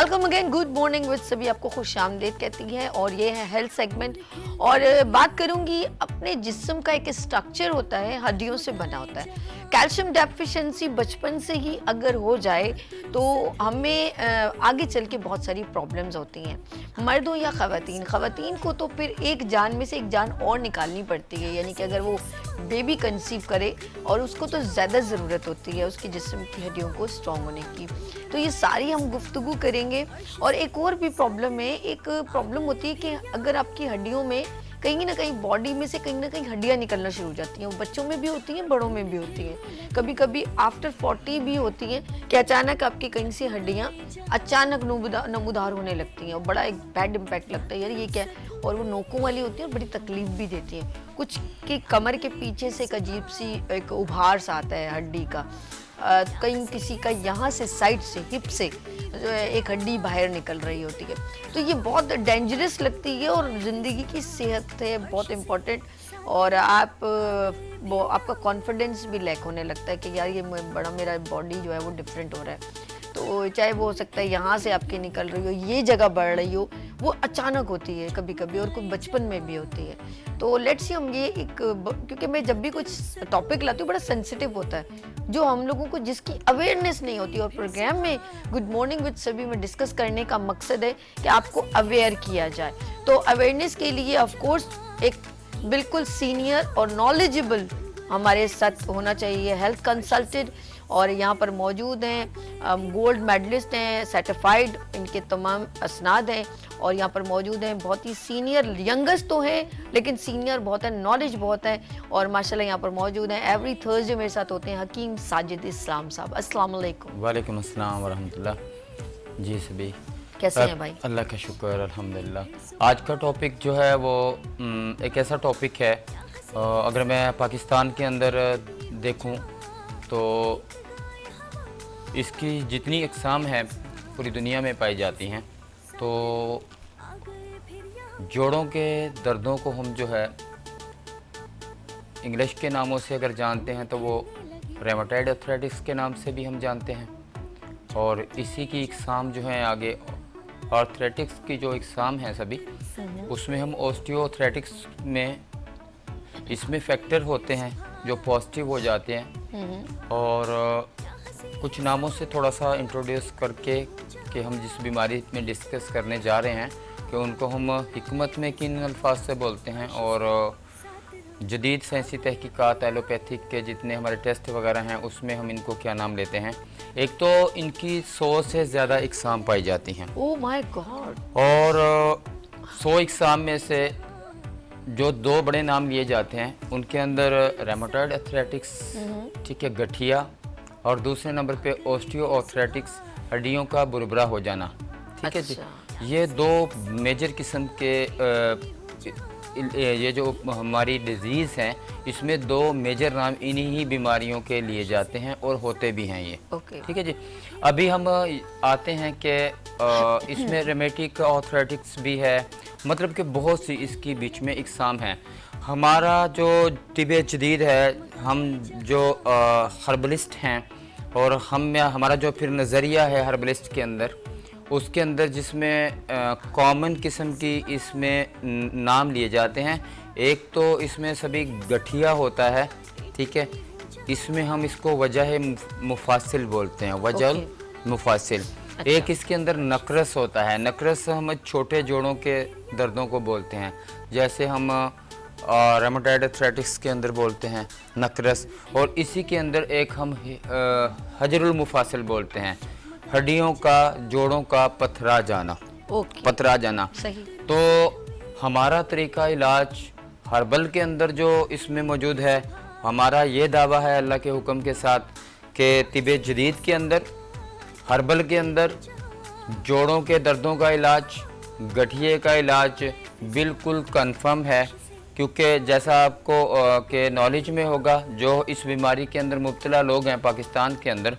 Welcome again, good morning with सभी आपको खुशामदीद कहती है। और ये है हेल्थ सेगमेंट और बात करूंगी अपने जिस्म का एक स्ट्रक्चर होता है, हड्डियों से बना होता है। कैल्शियम डेफिशिएंसी बचपन से ही अगर हो जाए तो हमें आगे चल के बहुत सारी प्रॉब्लम्स होती हैं, मर्द हो या ख़वातीन को तो फिर एक जान में से एक जान और निकालनी पड़ती है। यानी कि अगर वो बेबी कंसीव करे और उसको तो ज़्यादा ज़रूरत होती है उसके जिस्म की हड्डियों को स्ट्रॉन्ग होने की। तो ये सारी हम गुफ्तगू करेंगे। और एक और भी प्रॉब्लम है, एक प्रॉब्लम होती है कि अगर आपकी हड्डियों में कहीं ना कहीं बॉडी में से कहीं ना कहीं हड्डियां निकलना शुरू हो जाती हैं, वो बच्चों में भी होती हैं, बड़ों में भी होती हैं, कभी कभी आफ्टर 40 भी होती हैं कि अचानक आपकी कहीं से हड्डियां अचानक नमूदार होने लगती हैं और बड़ा एक बैड इम्पैक्ट लगता है, यार ये क्या है। और वो नोकों वाली होती है और बड़ी तकलीफ भी देती है। कुछ की कमर के पीछे से एक अजीब सी एक उभार सा आता है हड्डी का, कहीं किसी का यहाँ से साइड से हिप से एक हड्डी बाहर निकल रही होती है। तो ये बहुत डेंजरस लगती है और ज़िंदगी की सेहत है बहुत इम्पोर्टेंट। और आपका कॉन्फिडेंस भी लैक होने लगता है कि यार ये बड़ा मेरा बॉडी जो है वो डिफरेंट हो रहा है। तो चाहे वो हो सकता है यहाँ से आपकी निकल रही हो, ये जगह बढ़ रही हो, वो अचानक होती है कभी कभी और कुछ बचपन में भी होती है। तो लेट्स सी हम ये एक, क्योंकि मैं जब भी कुछ टॉपिक लाती हूँ बड़ा सेंसिटिव होता है जो हम लोगों को जिसकी अवेयरनेस नहीं होती। और प्रोग्राम में गुड मॉर्निंग विद सभी में डिस्कस करने का मकसद है कि आपको अवेयर किया जाए। तो अवेयरनेस के लिए ऑफ कोर्स एक बिल्कुल सीनियर और नॉलेजेबल हमारे साथ होना चाहिए, हेल्थ कंसल्टेंट। और यहाँ पर मौजूद हैं गोल्ड मेडलिस्ट हैं, सर्टिफाइड इनके तमाम असनाद हैं। और यहाँ पर मौजूद हैं बहुत ही सीनियर, यंगेस्ट तो हैं लेकिन सीनियर बहुत है, नॉलेज बहुत है। और माशाल्लाह यहाँ पर मौजूद हैं एवरी थर्सडे मेरे साथ होते हैं हकीम साजिद इस्लाम साहब। अस्सलाम वालेकुम। वालेकुम अस्सलाम वरहमतुल्लाह। जी सभी कैसे हैं भाई? अल्लाह का शुक्र अल्हम्दुलिल्लाह। आज का टॉपिक जो है वो एक ऐसा टॉपिक है, अगर मैं पाकिस्तान के अंदर देखूं तो इसकी जितनी इकसाम हैं पूरी दुनिया में पाई जाती हैं। तो जोड़ों के दर्दों को हम जो है इंग्लिश के नामों से अगर जानते हैं तो वो रेमेटॉइड आर्थराइटिस के नाम से भी हम जानते हैं। और इसी की इकसाम जो है आगे आर्थराइटिस की जो इकसाम है सभी, उसमें हम ऑस्टियोआर्थराइटिस में इसमें फैक्टर होते हैं जो पॉजिटिव हो जाते हैं। और कुछ नामों से थोड़ा सा इंट्रोड्यूस करके कि हम जिस बीमारी में डिस्कस करने जा रहे हैं कि उनको हम हिकमत में किन अल्फाज से बोलते हैं। और जदीद साइंसी तहकीकात एलोपैथिक के जितने हमारे टेस्ट वगैरह हैं उसमें हम इनको क्या नाम लेते हैं। एक तो इनकी 100 से ज़्यादा इकसाम पाई जाती हैं। Oh my God. और 100 इकसाम में से जो दो बड़े नाम लिए जाते हैं उनके अंदर रेमेटॉइड आर्थराइटिस, ठीक है, गठिया, और दूसरे नंबर पे ऑस्टियोआर्थराइटिस, हड्डियों का बुरबुरा हो जाना, ठीक है जी। ये दो मेजर किस्म के ये जो हमारी डिजीज़ हैं इसमें दो मेजर नाम इन्हीं ही बीमारियों के लिए जाते हैं और होते भी हैं ये, ठीक है जी। अभी हम आते हैं कि इसमें रेमेटिक आर्थराइटिस भी है, मतलब कि बहुत सी इसकी बीच में इकसाम हैं। हमारा जो तिब जदीद है, हम जो हर्बलिस्ट हैं और हमारा जो फिर नज़रिया है हर्बलिस्ट के अंदर, उसके अंदर जिसमें कॉमन किस्म की इसमें नाम लिए जाते हैं। एक तो इसमें सभी गठिया होता है, ठीक है, इसमें हम इसको वजह मुफासिल बोलते हैं, वजह मुफासिल। एक इसके अंदर नकरस होता है, नकरस हम छोटे जोड़ों के दर्दों को बोलते हैं, जैसे हम रेमेटॉइड आर्थराइटिस के अंदर बोलते हैं नकरस। और इसी के अंदर एक हम हजरुल मुफासिल बोलते हैं, हड्डियों का जोड़ों का पथरा जाना, पथरा जाना। सही। तो हमारा तरीका इलाज हर्बल के अंदर जो इसमें मौजूद है, हमारा ये दावा है अल्लाह के हुक्म के साथ कि तिब जदीद के अंदर हर्बल के अंदर जोड़ों के दर्दों का इलाज, गठिए का इलाज बिल्कुल कंफर्म है। क्योंकि जैसा आपको के नॉलेज में होगा, जो इस बीमारी के अंदर मुब्तला लोग हैं पाकिस्तान के अंदर,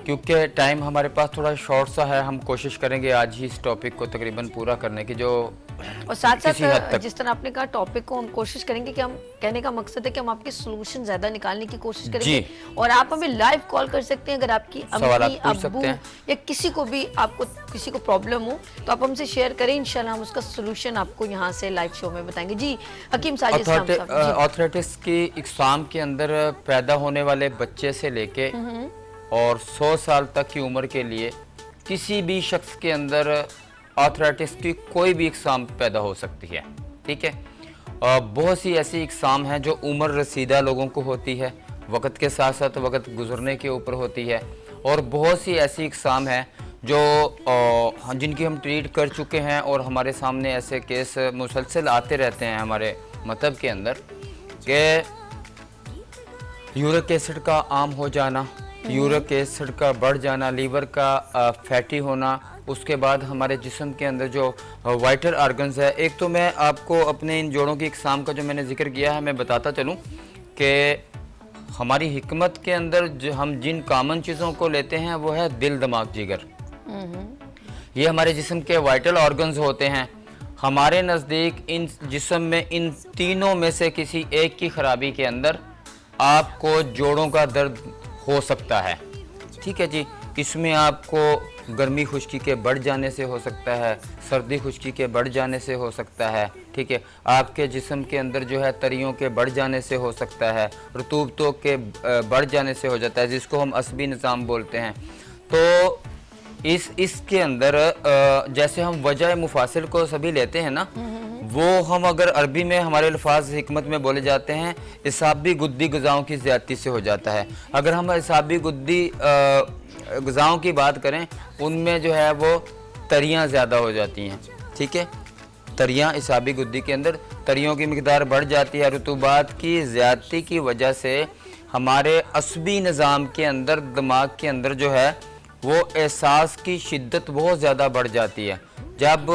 क्योंकि टाइम हमारे पास थोड़ा शॉर्ट सा है, हम कोशिश करेंगे आज ही इस टॉपिक को तकरीबन पूरा करने की, जो और साथ किसी हद साथ तक जिस तरह आपने कहा टॉपिक को हम कोशिश करेंगे कि हम, कहने का मकसद है कि हम आपके सोल्यूशन ज्यादा निकालने की कोशिश करेंगे और आप हमें लाइव कॉल कर सकते हैं अगर आपकी सवालात अम्मी पूछ सकते अब्बू हैं। या किसी को भी, आपको किसी को प्रॉब्लम हो तो आप हमसे शेयर करें, इंशाल्लाह हम उसका सोल्यूशन आपको यहाँ से लाइव शो में बताएंगे। जी हकीम साजिद इस्लाम साहब जी। ऑर्थराइटिस की इकसाम के अंदर पैदा होने वाले बच्चे से लेके और 100 साल तक की उम्र के लिए किसी भी शख्स के अंदर आर्थराइटिस की कोई भी इकसाम पैदा हो सकती है, ठीक है। बहुत सी ऐसी इकसाम हैं जो उम्र रसीदा लोगों को होती है, वक्त के साथ साथ वक्त गुजरने के ऊपर होती है, और बहुत सी ऐसी इकसाम हैं जो जिनकी हम ट्रीट कर चुके हैं और हमारे सामने ऐसे केस मुसलसल आते रहते हैं हमारे मतलब के अंदर कि यूरिक एसिड का आम हो जाना, यूरिक एसिड का बढ़ जाना, लीवर का फैटी होना, उसके बाद हमारे जिस्म के अंदर जो वाइटल ऑर्गन्स है। एक तो मैं आपको अपने इन जोड़ों की इकसाम का जो मैंने जिक्र किया है मैं बताता चलूं कि हमारी हिकमत के अंदर जो हम जिन कॉमन चीज़ों को लेते हैं वो है दिल, दिमाग, जिगर। ये हमारे जिस्म के वाइटल ऑर्गन्स होते हैं। हमारे नज़दीक इन जिस्म में इन तीनों में से किसी एक की खराबी के अंदर आपको जोड़ों का दर्द हो सकता है, ठीक है जी। इसमें आपको गर्मी खुश्की के बढ़ जाने से हो सकता है, सर्दी खुश्की के बढ़ जाने से हो सकता है, ठीक है। आपके जिस्म के अंदर जो है तरियों के बढ़ जाने से हो सकता है, रतूबतों के बढ़ जाने से हो जाता है, जिसको हम असबी निज़ाम बोलते हैं। तो इसके अंदर जैसे हम वजह मुफासिल को सभी लेते हैं ना, वो हम अगर अरबी में हमारे अल्फाज हिकमत में बोले जाते हैं इसाबी गुद्दी ग़िज़ाओं की ज़्यादती से हो जाता है। अगर हम इसाबी गुद्दी ग़िज़ाओं की बात करें उनमें जो है वो तरियां ज़्यादा हो जाती हैं, ठीक है। तरियां इसाबी गुद्दी के अंदर तरियों की मिकदार बढ़ जाती है। रुतूबात की ज़्यादती की वजह से हमारे असबी निज़ाम के अंदर, दिमाग के अंदर जो है वो एहसास की शिद्दत बहुत ज़्यादा बढ़ जाती है। जब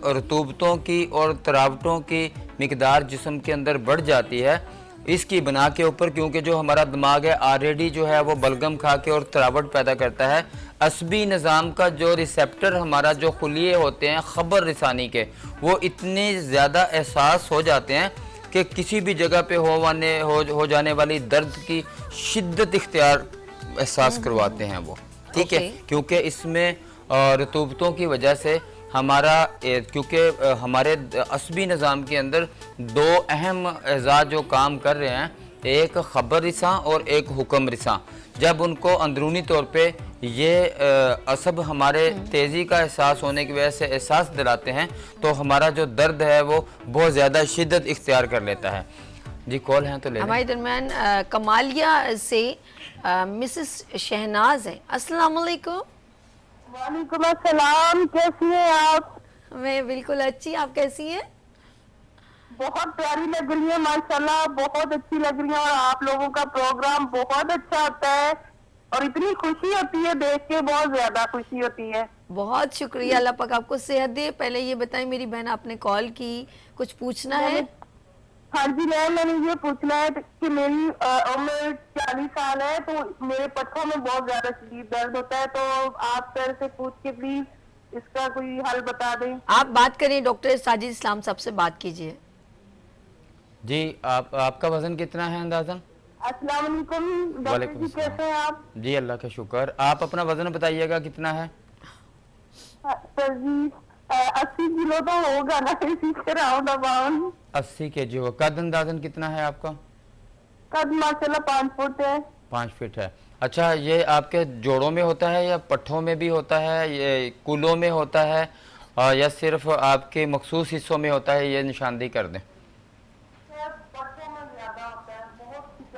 रतूबतों की और तरावटों की मिकदार जिस्म के अंदर बढ़ जाती है, इसकी बना के ऊपर, क्योंकि जो हमारा दिमाग है ऑलरेडी जो है वो बलगम खा के और तरावट पैदा करता है, असबी निज़ाम का जो रिसेप्टर हमारा जो खुलिए होते हैं ख़बर रिसानी के, वो इतने ज़्यादा एहसास हो जाते हैं कि किसी भी जगह पे हो जाने वाली दर्द की शिद्दत इख्तियार एहसास करवाते हैं वो, ठीक है। क्योंकि इसमें रतूबतों की वजह से हमारा, क्योंकि हमारे असबी निज़ाम के अंदर दो अहम अज़ा जो काम कर रहे हैं, एक ख़बर रिसां और एक हुक्म रिसां। जब उनको अंदरूनी तौर पे ये असब हमारे तेज़ी का एहसास होने की वजह से एहसास दिलाते हैं, तो हमारा जो दर्द है वो बहुत ज़्यादा शिद्दत इख्तियार कर लेता है। जी कॉल हैं तो ले हमारे दरमियान कमालिया से मिसेस शहनाज हैं। अस्सलाम वालेकुम। वालेकुम अस्सलाम, कैसी हैं आप? मैं बिल्कुल अच्छी, आप कैसी हैं? बहुत प्यारी लग रही है माशाल्लाह, बहुत अच्छी लग रही है, और आप लोगों का प्रोग्राम बहुत अच्छा होता है और इतनी खुशी होती है देख के, बहुत ज्यादा खुशी होती है। बहुत शुक्रिया, अल्लाह पाक आपको सेहत दे। पहले ये बताएं मेरी बहन, आपने कॉल की, कुछ पूछना है? हाँ जी मैम, मैंने ये पूछना है कि मेरी उम्र 40 साल है, तो मेरे पट्टों में बहुत ज्यादा शदीद दर्द होता है, तो आप सर से पूछ के प्लीज इसका कोई हल बता दें। आप बात करें, डॉक्टर साजिद इस्लाम साहब से बात कीजिए। जी आपका वजन कितना है अंदाज़न? अस्सलाम वालेकुम डॉक्टर जी, कैसे हैं आप? जी अल्लाह का शुक्र। आप अपना वजन बताइएगा कितना है? सर जी 80 किलो तो होगा ना, इसी के राउंड अबाउंड 80 kg होगा। कद अंदाजन कितना है आपका? कद माशाल्लाह 5 फुट है। 5 फीट है। अच्छा, ये आपके जोड़ों में होता है या पट्ठों में भी होता है, ये कूलों में होता है या सिर्फ आपके मखसूस हिस्सों में होता है? ये निशानदेही कर दें।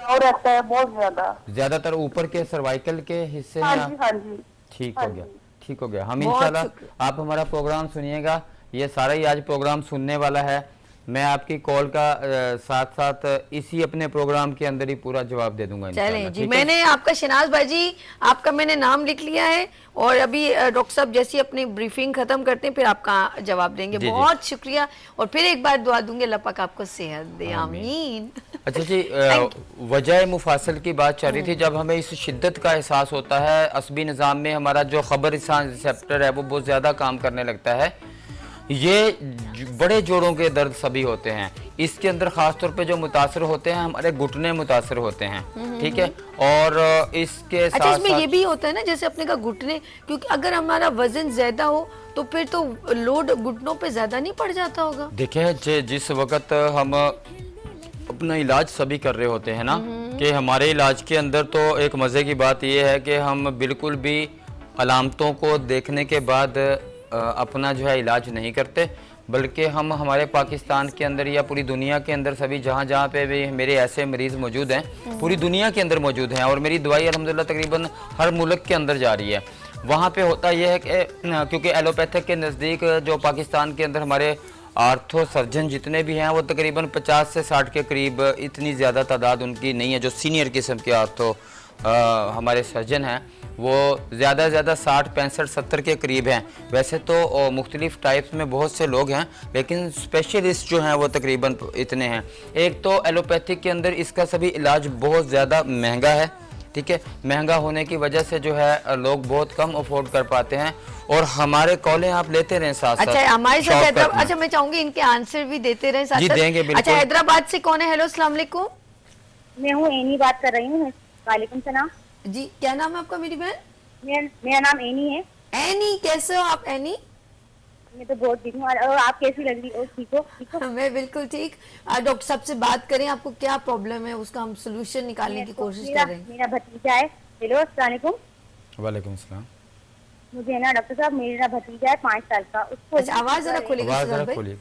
और रहता है बहुत ज्यादातर ऊपर के सर्वाइकल के हिस्से हाँ हैं। जी, हाँ जी। ठीक हो गया, ठीक हो गया। हम इंशाल्लाह, आप हमारा प्रोग्राम सुनिएगा, ये सारा ही आज प्रोग्राम सुनने वाला है, मैं आपकी कॉल का साथ साथ इसी अपने प्रोग्राम के अंदर ही पूरा जवाब दे दूंगा चलें इंशाल्लाह, जी। ठीक है? मैंने आपका शहनाज भाई जी आपका मैंने नाम लिख लिया है और अभी डॉक्टर साहब जैसी अपनी ब्रीफिंग खत्म करते हैं फिर आपका जवाब देंगे। जी, जी। बहुत शुक्रिया और फिर एक बार दुआ दूंगे अल्लाह पाक आपको सेहत दे, आमीन। अच्छा जी, वजह मुफासल की बात चल रही थी। जब हमें इस शिद्दत का एहसास होता है, असबी निज़ाम में हमारा जो खबर रिसेप्टर है वो बहुत ज़्यादा काम करने लगता है। ये बड़े जोड़ों के दर्द सभी होते हैं। इसके अंदर ख़ास तौर पे जो मुतासर होते हैं हमारे घुटने मुतासर होते हैं, ठीक है। और इसके अच्छा, साथ इसमें साथ ये भी होता है ना जैसे अपने का घुटने, क्योंकि अगर हमारा वजन ज्यादा हो तो फिर तो लोड घुटनों पे ज्यादा नहीं पड़ जाता होगा? देखिए, जिस वक्त हम अपना इलाज सभी कर रहे होते हैं ना, कि हमारे इलाज के अंदर तो एक मज़े की बात यह है कि हम बिल्कुल भी अलामतों को देखने के बाद अपना जो है इलाज नहीं करते, बल्कि हम हमारे पाकिस्तान के अंदर या पूरी दुनिया के अंदर सभी जहाँ जहाँ पे भी मेरे ऐसे मरीज़ मौजूद हैं पूरी दुनिया के अंदर मौजूद हैं और मेरी दवाई अल्हम्दुलिल्लाह तकरीबन हर मुल्क के अंदर जा रही है। वहाँ पे होता यह है कि क्योंकि एलोपैथिक के नज़दीक जो पाकिस्तान के अंदर हमारे आर्थो सर्जन जितने भी हैं वो तकरीबन 50 से 60 के करीब, इतनी ज़्यादा तादाद उनकी नहीं है। जो सीनियर किस्म के आर्थो हमारे सर्जन हैं वो ज़्यादा से ज़्यादा 60, 65, 70 के करीब हैं। वैसे तो मुख्तलिफ टाइप्स में बहुत से लोग हैं, लेकिन स्पेशलिस्ट जो हैं वो तकरीबन इतने हैं। एक तो एलोपैथिक के अंदर इसका सभी इलाज बहुत ज़्यादा महंगा है, ठीक है। महंगा होने की वजह से जो है लोग बहुत कम अफोर्ड कर पाते हैं और हमारे कॉलें आप लेते रहें साथ साथ। अच्छा, हमारे साथ शॉर्टकट हैदराबाद, में। अच्छा मैं चाहूंगी इनके आंसर भी देते रहें साथ जी, साथ। देंगे बिल्कुल। अच्छा, हैदराबाद से कौन है? हेलो, अस्सलाम वालेकुम। मैं हूँ एनी बात कर रही हूँ। वालेकुम सलाम। जी, क्या नाम है आपका मेरी बहन? मेरा नाम एनी है। एनी, कैसे हो आप एनी? मैं तो बहुत ठीक हूँ। और आप कैसी लग रही हो? ठीक हो? ठीक हो? मैं बिल्कुल ठीक। डॉक्टर साहब से बात करें, आपको क्या प्रॉब्लम है उसका हम सोल्यूशन निकालने की कोशिश कर रहे हैं। मेरा भतीजा है। हेलो, अस्सलाम वालेकुम। वालेकुम सलाम। मुझे ना डॉक्टर साहब, मेरा भतीजा है 5 साल का। उसको अच्छा, आवाज जरा खोलिएगा आवाज़ सर ज़रा भाई। खोलिए।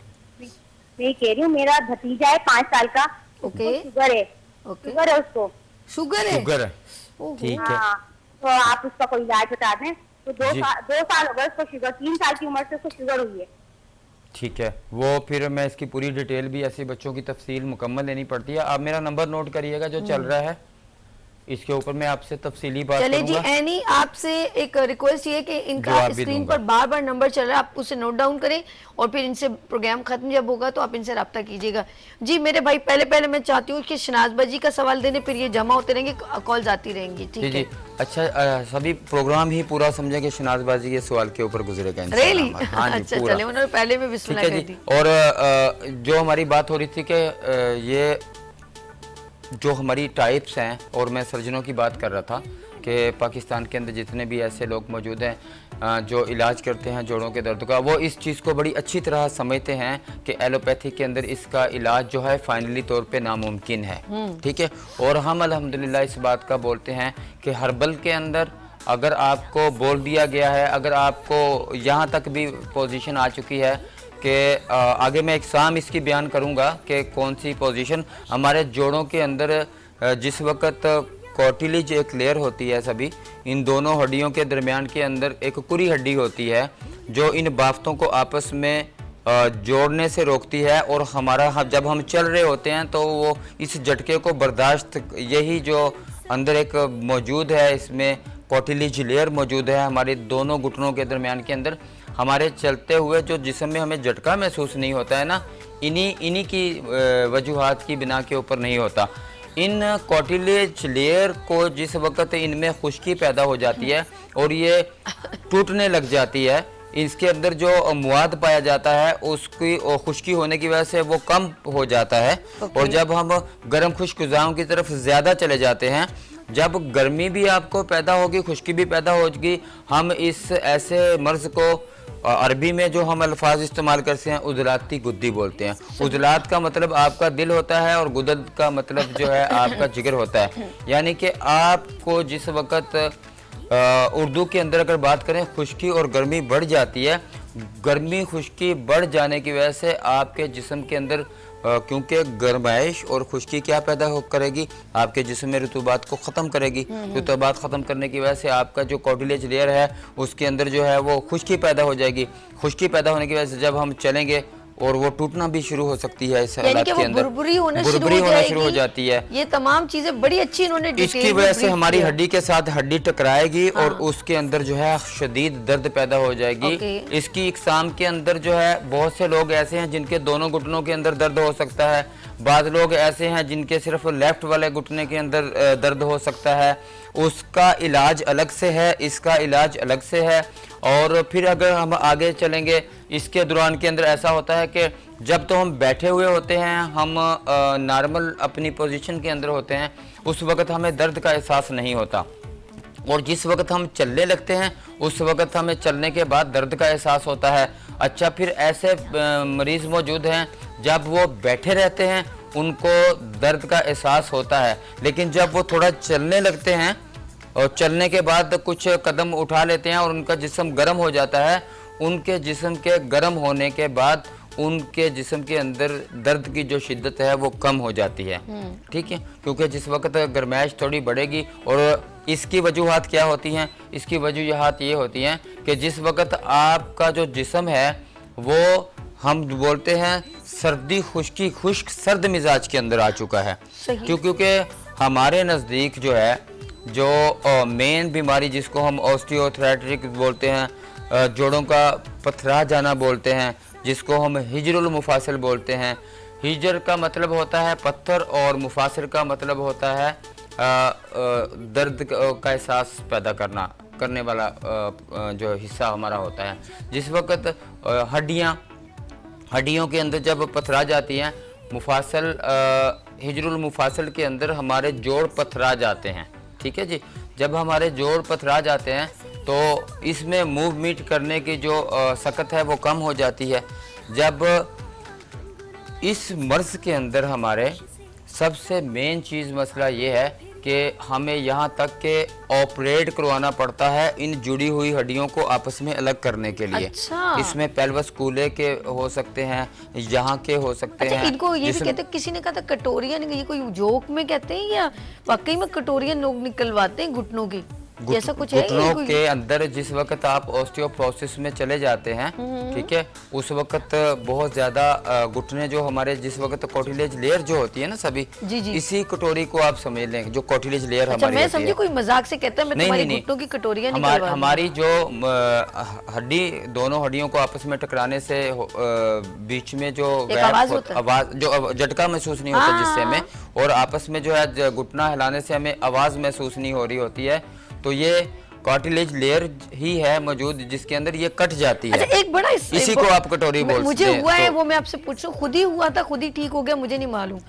मैं कह रही हूँ मेरा भतीजा है 5 साल का। ओके। उसको शुगर है। ओके। शुगर है उसको। शुगर है? शुगर है, ओहो। ठीक है। हाँ, तो आप उसका कोई इलाज बता दें। तो 2 जी। साल हो गए उसको शुगर। 3 साल की उम्र से उसको शुगर हुई है। ठीक है, वो फिर मैं इसकी पूरी डिटेल भी, ऐसे बच्चों की तफसील मुकम्मल लेनी पड़ती है। आप मेरा नंबर नोट करिएगा जो चल रहा है, इसके ऊपर मैं आपसे तफसीली बात चले जी। करूंगा। एनी, आपसे एक रिक्वेस्ट ये है कि इनका जवाब भी स्क्रीन दूंगा। पर बार बार नंबर चल रहा है, आप उसे नोट डाउन करें और फिर इनसे प्रोग्राम खत्म जब होगा तो आप इनसे रब्ता कीजिएगा। जी मेरे भाई, पहले मैं चाहती हूँ कि शनाज बाजी का सवाल देने, फिर ये जमा होते रहेंगे, कॉल आती रहेंगी, जी ठीक जी। है? अच्छा, सभी प्रोग्राम ही पूरा समझे कि शनाजबाजी के सवाल के ऊपर गुजरेगा रियली? इंशाल्लाह। हाँ जी, अच्छा, पूरा। चले, उन्होंने पहले में ठीक बिस्मिल्लाह है कर जी। दी। और जो हमारी बात हो रही थी कि ये जो हमारी टाइप्स हैं, और मैं सर्जनों की बात कर रहा था कि पाकिस्तान के अंदर जितने भी ऐसे लोग मौजूद हैं जो इलाज करते हैं जोड़ों के दर्द का, वो इस चीज़ को बड़ी अच्छी तरह समझते हैं कि एलोपैथी के अंदर इसका इलाज जो है फाइनली तौर पे नामुमकिन है, ठीक है। और हम अल्हम्दुलिल्लाह इस बात का बोलते हैं कि हर्बल के अंदर अगर आपको बोल दिया गया है, अगर आपको यहाँ तक भी पोजीशन आ चुकी है कि आगे मैं एग्ज़ाम इसकी बयान करूँगा कि कौन सी पोजीशन हमारे जोड़ों के अंदर जिस वक्त कॉटिलेज एक लेयर होती है, सभी इन दोनों हड्डियों के दरमियान के अंदर एक कुरी हड्डी होती है जो इन बाफ्तों को आपस में जोड़ने से रोकती है। और हमारा जब हम चल रहे होते हैं तो वो इस झटके को बर्दाश्त, यही जो अंदर एक मौजूद है, इसमें कॉटिलेज लेयर मौजूद है हमारे दोनों घुटनों के दरमियान के अंदर, हमारे चलते हुए जो जिस्म में हमें झटका महसूस नहीं होता है ना, इन्हीं की वजूहात की बिना के ऊपर नहीं होता। इन कॉटिलेज लेयर को जिस वक्त इनमें खुश्की पैदा हो जाती है और ये टूटने लग जाती है, इसके अंदर जो मवाद पाया जाता है उसकी खुश्की होने की वजह से वो कम हो जाता है। और जब हम गर्म खुश्क ग़िज़ाओं की तरफ ज़्यादा चले जाते हैं, जब गर्मी भी आपको पैदा होगी, खुश्की भी पैदा होगी, हम इस ऐसे मर्ज़ को अरबी में जो हम अल्फाज इस्तेमाल करते हैं उजलाती गुद्दी बोलते हैं। उजलात का मतलब आपका दिल होता है और गुदद का मतलब जो है आपका जिगर होता है। यानी कि आपको जिस वक्त उर्दू के अंदर अगर बात करें, खुश्की और गर्मी बढ़ जाती है, गर्मी खुश्की बढ़ जाने की वजह से आपके जिस्म के अंदर क्योंकि गर्माइश और खुश्की क्या पैदा करेगी, आपके जिस्म में रतूबात को ख़त्म करेगी। रतूबात ख़त्म करने की वजह से आपका जो कॉटिलेज लेयर है उसके अंदर जो है वो खुश्की पैदा हो जाएगी। खुश्की पैदा होने की वजह से जब हम चलेंगे और वो टूटना भी शुरू हो सकती है इस यानी हालात कि के वो अंदर, बुरबुरी होना शुरू हो जाती है। ये तमाम चीजें बड़ी अच्छी इन्होंने इसकी वजह से हमारी हड्डी के साथ हड्डी टकराएगी और उसके अंदर जो है शदीद दर्द पैदा हो जाएगी। इसकी इकसाम के अंदर जो है बहुत से लोग ऐसे हैं जिनके दोनों घुटनों के अंदर दर्द हो सकता है, बाद लोग ऐसे हैं जिनके सिर्फ लेफ्ट वाले घुटने के अंदर दर्द हो सकता है। उसका इलाज अलग से है, इसका इलाज अलग से है। और फिर अगर हम आगे चलेंगे, इसके दौरान के अंदर ऐसा होता है कि जब तो हम बैठे हुए होते हैं, हम नॉर्मल अपनी पोजीशन के अंदर होते हैं, उस वक्त हमें दर्द का एहसास नहीं होता, और जिस वक्त हम चलने लगते हैं उस वक्त हमें चलने के बाद दर्द का एहसास होता है। अच्छा, फिर ऐसे मरीज़ मौजूद हैं जब वो बैठे रहते हैं उनको दर्द का एहसास होता है, लेकिन जब वो थोड़ा चलने लगते हैं और चलने के बाद कुछ कदम उठा लेते हैं और उनका जिस्म गर्म हो जाता है, उनके जिस्म के गर्म होने के बाद उनके जिस्म के अंदर दर्द की जो शिद्दत है वो कम हो जाती है। ठीक है, क्योंकि जिस वक्त गर्माइश थोड़ी बढ़ेगी, और इसकी वजूहात क्या होती हैं? इसकी वजूहात ये होती हैं कि जिस वक्त आपका जो जिस्म है वो हम बोलते हैं सर्दी खुश्की खुश्क सर्द मिजाज के अंदर आ चुका है, क्योंकि हमारे नज़दीक जो है जो मेन बीमारी जिसको हम ऑस्टियोआर्थराइटिस बोलते हैं, जोड़ों का पथरा जाना बोलते हैं, जिसको हम हिजरुल मुफासिल बोलते हैं। हिजर का मतलब होता है पत्थर और मुफासिल का मतलब होता है दर्द का एहसास पैदा करने वाला जो हिस्सा हमारा होता है। जिस वक्त हड्डियों के अंदर जब पथरा जाती हैं, मुफासिल हिजरुल मुफासिल के अंदर हमारे जोड़ पथरा जाते हैं। ठीक है जी, जब हमारे जोड़ पथरा जाते हैं तो इसमें मूवमेंट करने की जो सकत है वो कम हो जाती है। जब इस मर्ज के अंदर हमारे सबसे मेन चीज़ मसला ये है कि हमें यहाँ तक के ऑपरेट करवाना पड़ता है इन जुड़ी हुई हड्डियों को आपस में अलग करने के लिए। अच्छा। इसमें पेल्वस कूले के हो सकते हैं, यहाँ के हो सकते हैं। इनको ये भी कहते हैं, किसी ने कहा था कटोरियन, ये कोई जोक में कहते हैं या वाकई में कटोरियन लोग निकलवाते हैं घुटनों की? ऐसा कुछ है? घुटनों के अंदर जिस वक्त आप ऑस्टियोपोरोसिस में चले जाते हैं, ठीक है, उस वक्त बहुत ज्यादा घुटने जो हमारे जिस वक्त कोटिलेज लेयर जो होती है ना सभी, जी। इसी कटोरी को आप समझ लें, जो कोटिलेज लेयर हमारी मैं समझी कोई मजाक से कहता है मैं तुम्हारी घुटनों की कटोरियां निकलवा। हमारी जो हड्डी दोनों हड्डियों को आपस में टकराने से बीच में जो आवाज जो झटका महसूस नहीं होता जिससे हमें, और आपस में जो है घुटना हिलाने से हमें आवाज महसूस नहीं हो रही होती है, तो ये कार्टिलेज लेयर ही है मौजूद जिसके अंदर ये कट जाती है। अच्छा, एक बड़ा इसी को आप कटोरी बोलते हैं। मुझे हुआ है वो मैं आपसे पूछ रहा हूँ, खुद ही हुआ था, खुद ही ठीक हो गया, मुझे नहीं मालूम।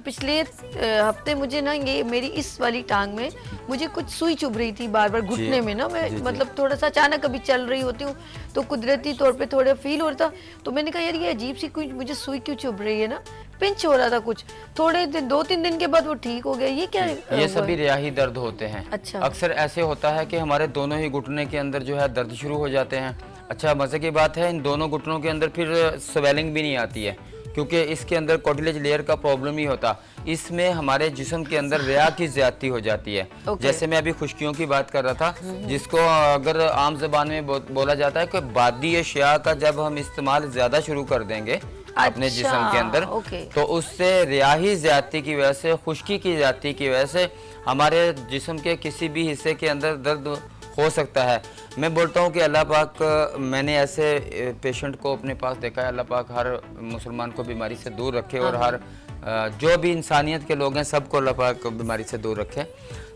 पिछले हफ्ते मुझे ना ये मेरी इस वाली टांग में मुझे कुछ सुई चुभ रही थी बार बार घुटने में ना, मैं मतलब थोड़ा सा अचानक कभी चल रही होती हूँ तो कुदरती तौर पे थोड़ा फील हो रहा था, तो मैंने कहा यार ये अजीब सी कुछ मुझे सुई क्यों चुभ रही है ना, पिंच हो रहा था कुछ, थोड़े दिन 2-3 दिन के बाद वो ठीक हो गया। ये क्या ये सभी रियाही दर्द होते हैं। अच्छा। अक्सर ऐसे होता है कि हमारे दोनों ही घुटने के अंदर जो है दर्द शुरू हो जाते हैं। अच्छा, मजे की बात है इन दोनों घुटनों के अंदर फिर स्वेलिंग भी नहीं आती है, क्योंकि इसके अंदर कार्टिलेज लेयर का प्रॉब्लम ही होता, इसमें हमारे जिस्म के अंदर रिया की ज्यादती हो जाती है। जैसे मैं अभी खुश्कियों की बात कर रहा था, जिसको अगर आम जबान में बोला जाता है कि बादी अशिया का जब हम इस्तेमाल ज्यादा शुरू कर देंगे अपने जिस्म के अंदर, तो उससे रियाही ज्यादती की वजह से, खुश्की की ज्यादती की वजह से हमारे जिस्म के किसी भी हिस्से के अंदर दर्द हो सकता है। मैं बोलता हूँ कि अल्लाह पाक, मैंने ऐसे पेशेंट को अपने पास देखा है, अल्लाह पाक हर मुसलमान को बीमारी से दूर रखे और हर जो भी इंसानियत के लोग हैं सबको अल्लाह पाक बीमारी से दूर रखे।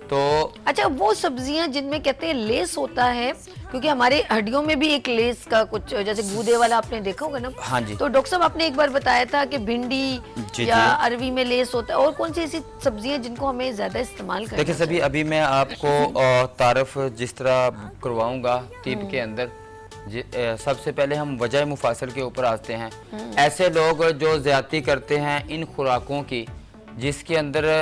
तो अच्छा, वो सब्जियां जिनमें कहते हैं लेस होता है, क्योंकि हमारे हड्डियों में भी एक लेस का कुछ जैसे गूदे वाला आपने देखा होगा ना। हाँ जी। तो डॉक्टर साहब आपने एक बार बताया था कि भिंडी या अरवी में लेस होता है, और कौन सी ऐसी सब्जियां जिनको हमें ज्यादा इस्तेमाल करना देखिए सभी, अभी मैं आपको तारफ जिस तरह करवाऊंगा तीब के अंदर, सबसे पहले हम वजह मुफासिल के ऊपर आते हैं। ऐसे लोग जो ज्यादती करते हैं इन खुराकों की जिसके अंदर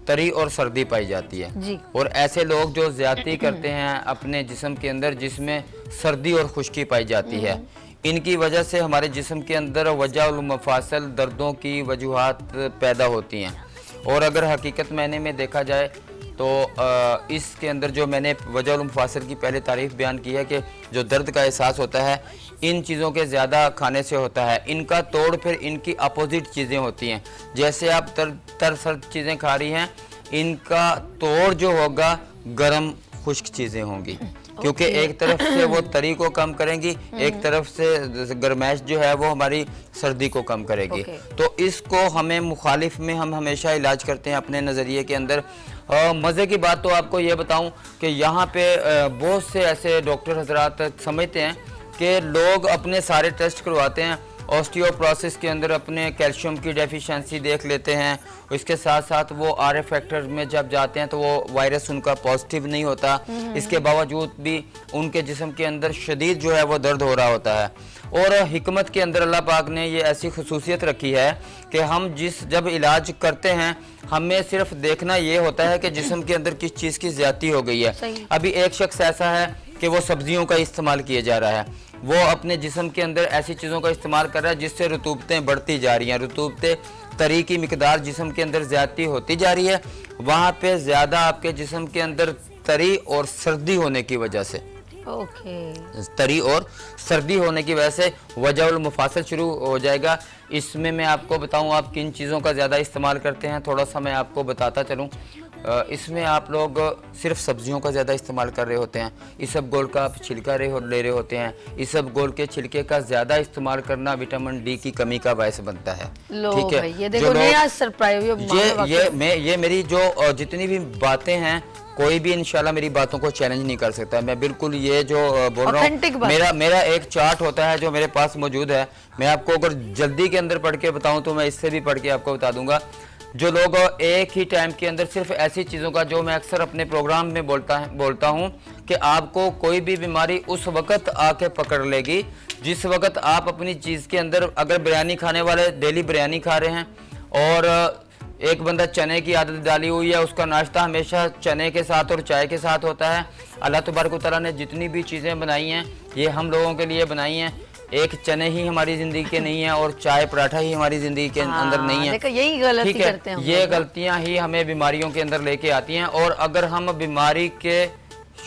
तरी और सर्दी पाई जाती है जी। और ऐसे लोग जो ज्यादती करते हैं अपने जिस्म के अंदर जिसमें सर्दी और खुश्की पाई जाती है, इनकी वजह से हमारे जिस्म के अंदर वजह और मुफासिल दर्दों की वजूहात पैदा होती हैं। और अगर हकीकत मायने में देखा जाए तो इसके अंदर जो मैंने वजह और मुफासिल की पहले तारीफ बयान की है कि जो दर्द का एहसास होता है, इन चीज़ों के ज़्यादा खाने से होता है। इनका तोड़ फिर इनकी अपोजिट चीज़ें होती हैं। जैसे आप सर्द चीज़ें खा रही हैं, इनका तोड़ जो होगा गर्म खुश्क चीज़ें होंगी, क्योंकि एक तरफ से वो तरी को कम करेंगी, एक तरफ से गर्मैश जो है वो हमारी सर्दी को कम करेगी। तो इसको हमें मुखालिफ में हम हमेशा इलाज करते हैं अपने नज़रिए के अंदर। मज़े की बात तो आपको ये बताऊं कि यहाँ पे बहुत से ऐसे डॉक्टर हजरात समझते हैं कि लोग अपने सारे टेस्ट करवाते हैं, ऑस्टियोप्रोसिस के अंदर अपने कैल्शियम की डेफिशिएंसी देख लेते हैं, इसके साथ साथ वो आर फैक्टर में जब जाते हैं तो वो वायरस उनका पॉजिटिव नहीं होता, इसके बावजूद भी उनके जिस्म के अंदर शदीद जो है वो दर्द हो रहा होता है। और हिकमत के अंदर अल्लाह पाक ने ये ऐसी खसूसियत रखी है कि हम जब इलाज करते हैं हमें सिर्फ देखना ये होता है कि जिस्म के अंदर किस चीज़ की ज़्यादती हो गई है। अभी एक शख्स ऐसा है कि वो सब्जियों का इस्तेमाल किया जा रहा है, वो अपने जिस्म के अंदर ऐसी चीज़ों का इस्तेमाल कर रहा है जिससे रतूबतें बढ़ती जा रही हैं, रतूबतें तरी की मिकदार जिस्म के अंदर ज़्यादती होती जा रही है, वहाँ पे ज़्यादा आपके जिस्म के अंदर तरी और सर्दी होने की वजह से तरी और सर्दी होने की वजह से वजह मुफासल शुरू हो जाएगा। इसमें मैं आपको बताऊं आप किन चीज़ों का ज़्यादा इस्तेमाल करते हैं, थोड़ा सा मैं आपको बताता चलूं। इसमें आप लोग सिर्फ सब्जियों का ज़्यादा इस्तेमाल कर रहे होते हैं, इसबगोल का आप छिलका ले रहे होते हैं, इसबगोल के छिलके का ज़्यादा इस्तेमाल करना विटामिन डी की कमी का बायस बनता है। ठीक है, ये देखो नया सरप्राइज। ये मेरी जो जितनी भी बातें हैं कोई भी इंशाल्लाह मेरी बातों को चैलेंज नहीं कर सकता। मैं बिल्कुल ये जो बोल रहा हूँ, मेरा एक चार्ट होता है जो मेरे पास मौजूद है, मैं आपको अगर जल्दी के अंदर पढ़ के बताऊं तो मैं इससे भी पढ़ के आपको बता दूंगा। जो लोग एक ही टाइम के अंदर सिर्फ ऐसी चीज़ों का, जो मैं अक्सर अपने प्रोग्राम में बोलता हूँ कि आपको कोई भी बीमारी उस वक्त आके पकड़ लेगी जिस वक्त आप अपनी चीज़ के अंदर, अगर बिरयानी खाने वाले डेली बिरयानी खा रहे हैं और एक बंदा चने की आदत डाली हुई है, उसका नाश्ता हमेशा चने के साथ और चाय के साथ होता है। अल्लाह तबारक व तआला ने जितनी भी चीज़ें बनाई हैं ये हम लोगों के लिए बनाई हैं। एक चने ही हमारी ज़िंदगी के नहीं है और चाय पराठा ही हमारी ज़िंदगी के अंदर नहीं है। यही गलती करते हैं, ये गलतियाँ ही हमें बीमारियों के अंदर लेके आती हैं। और अगर हम बीमारी के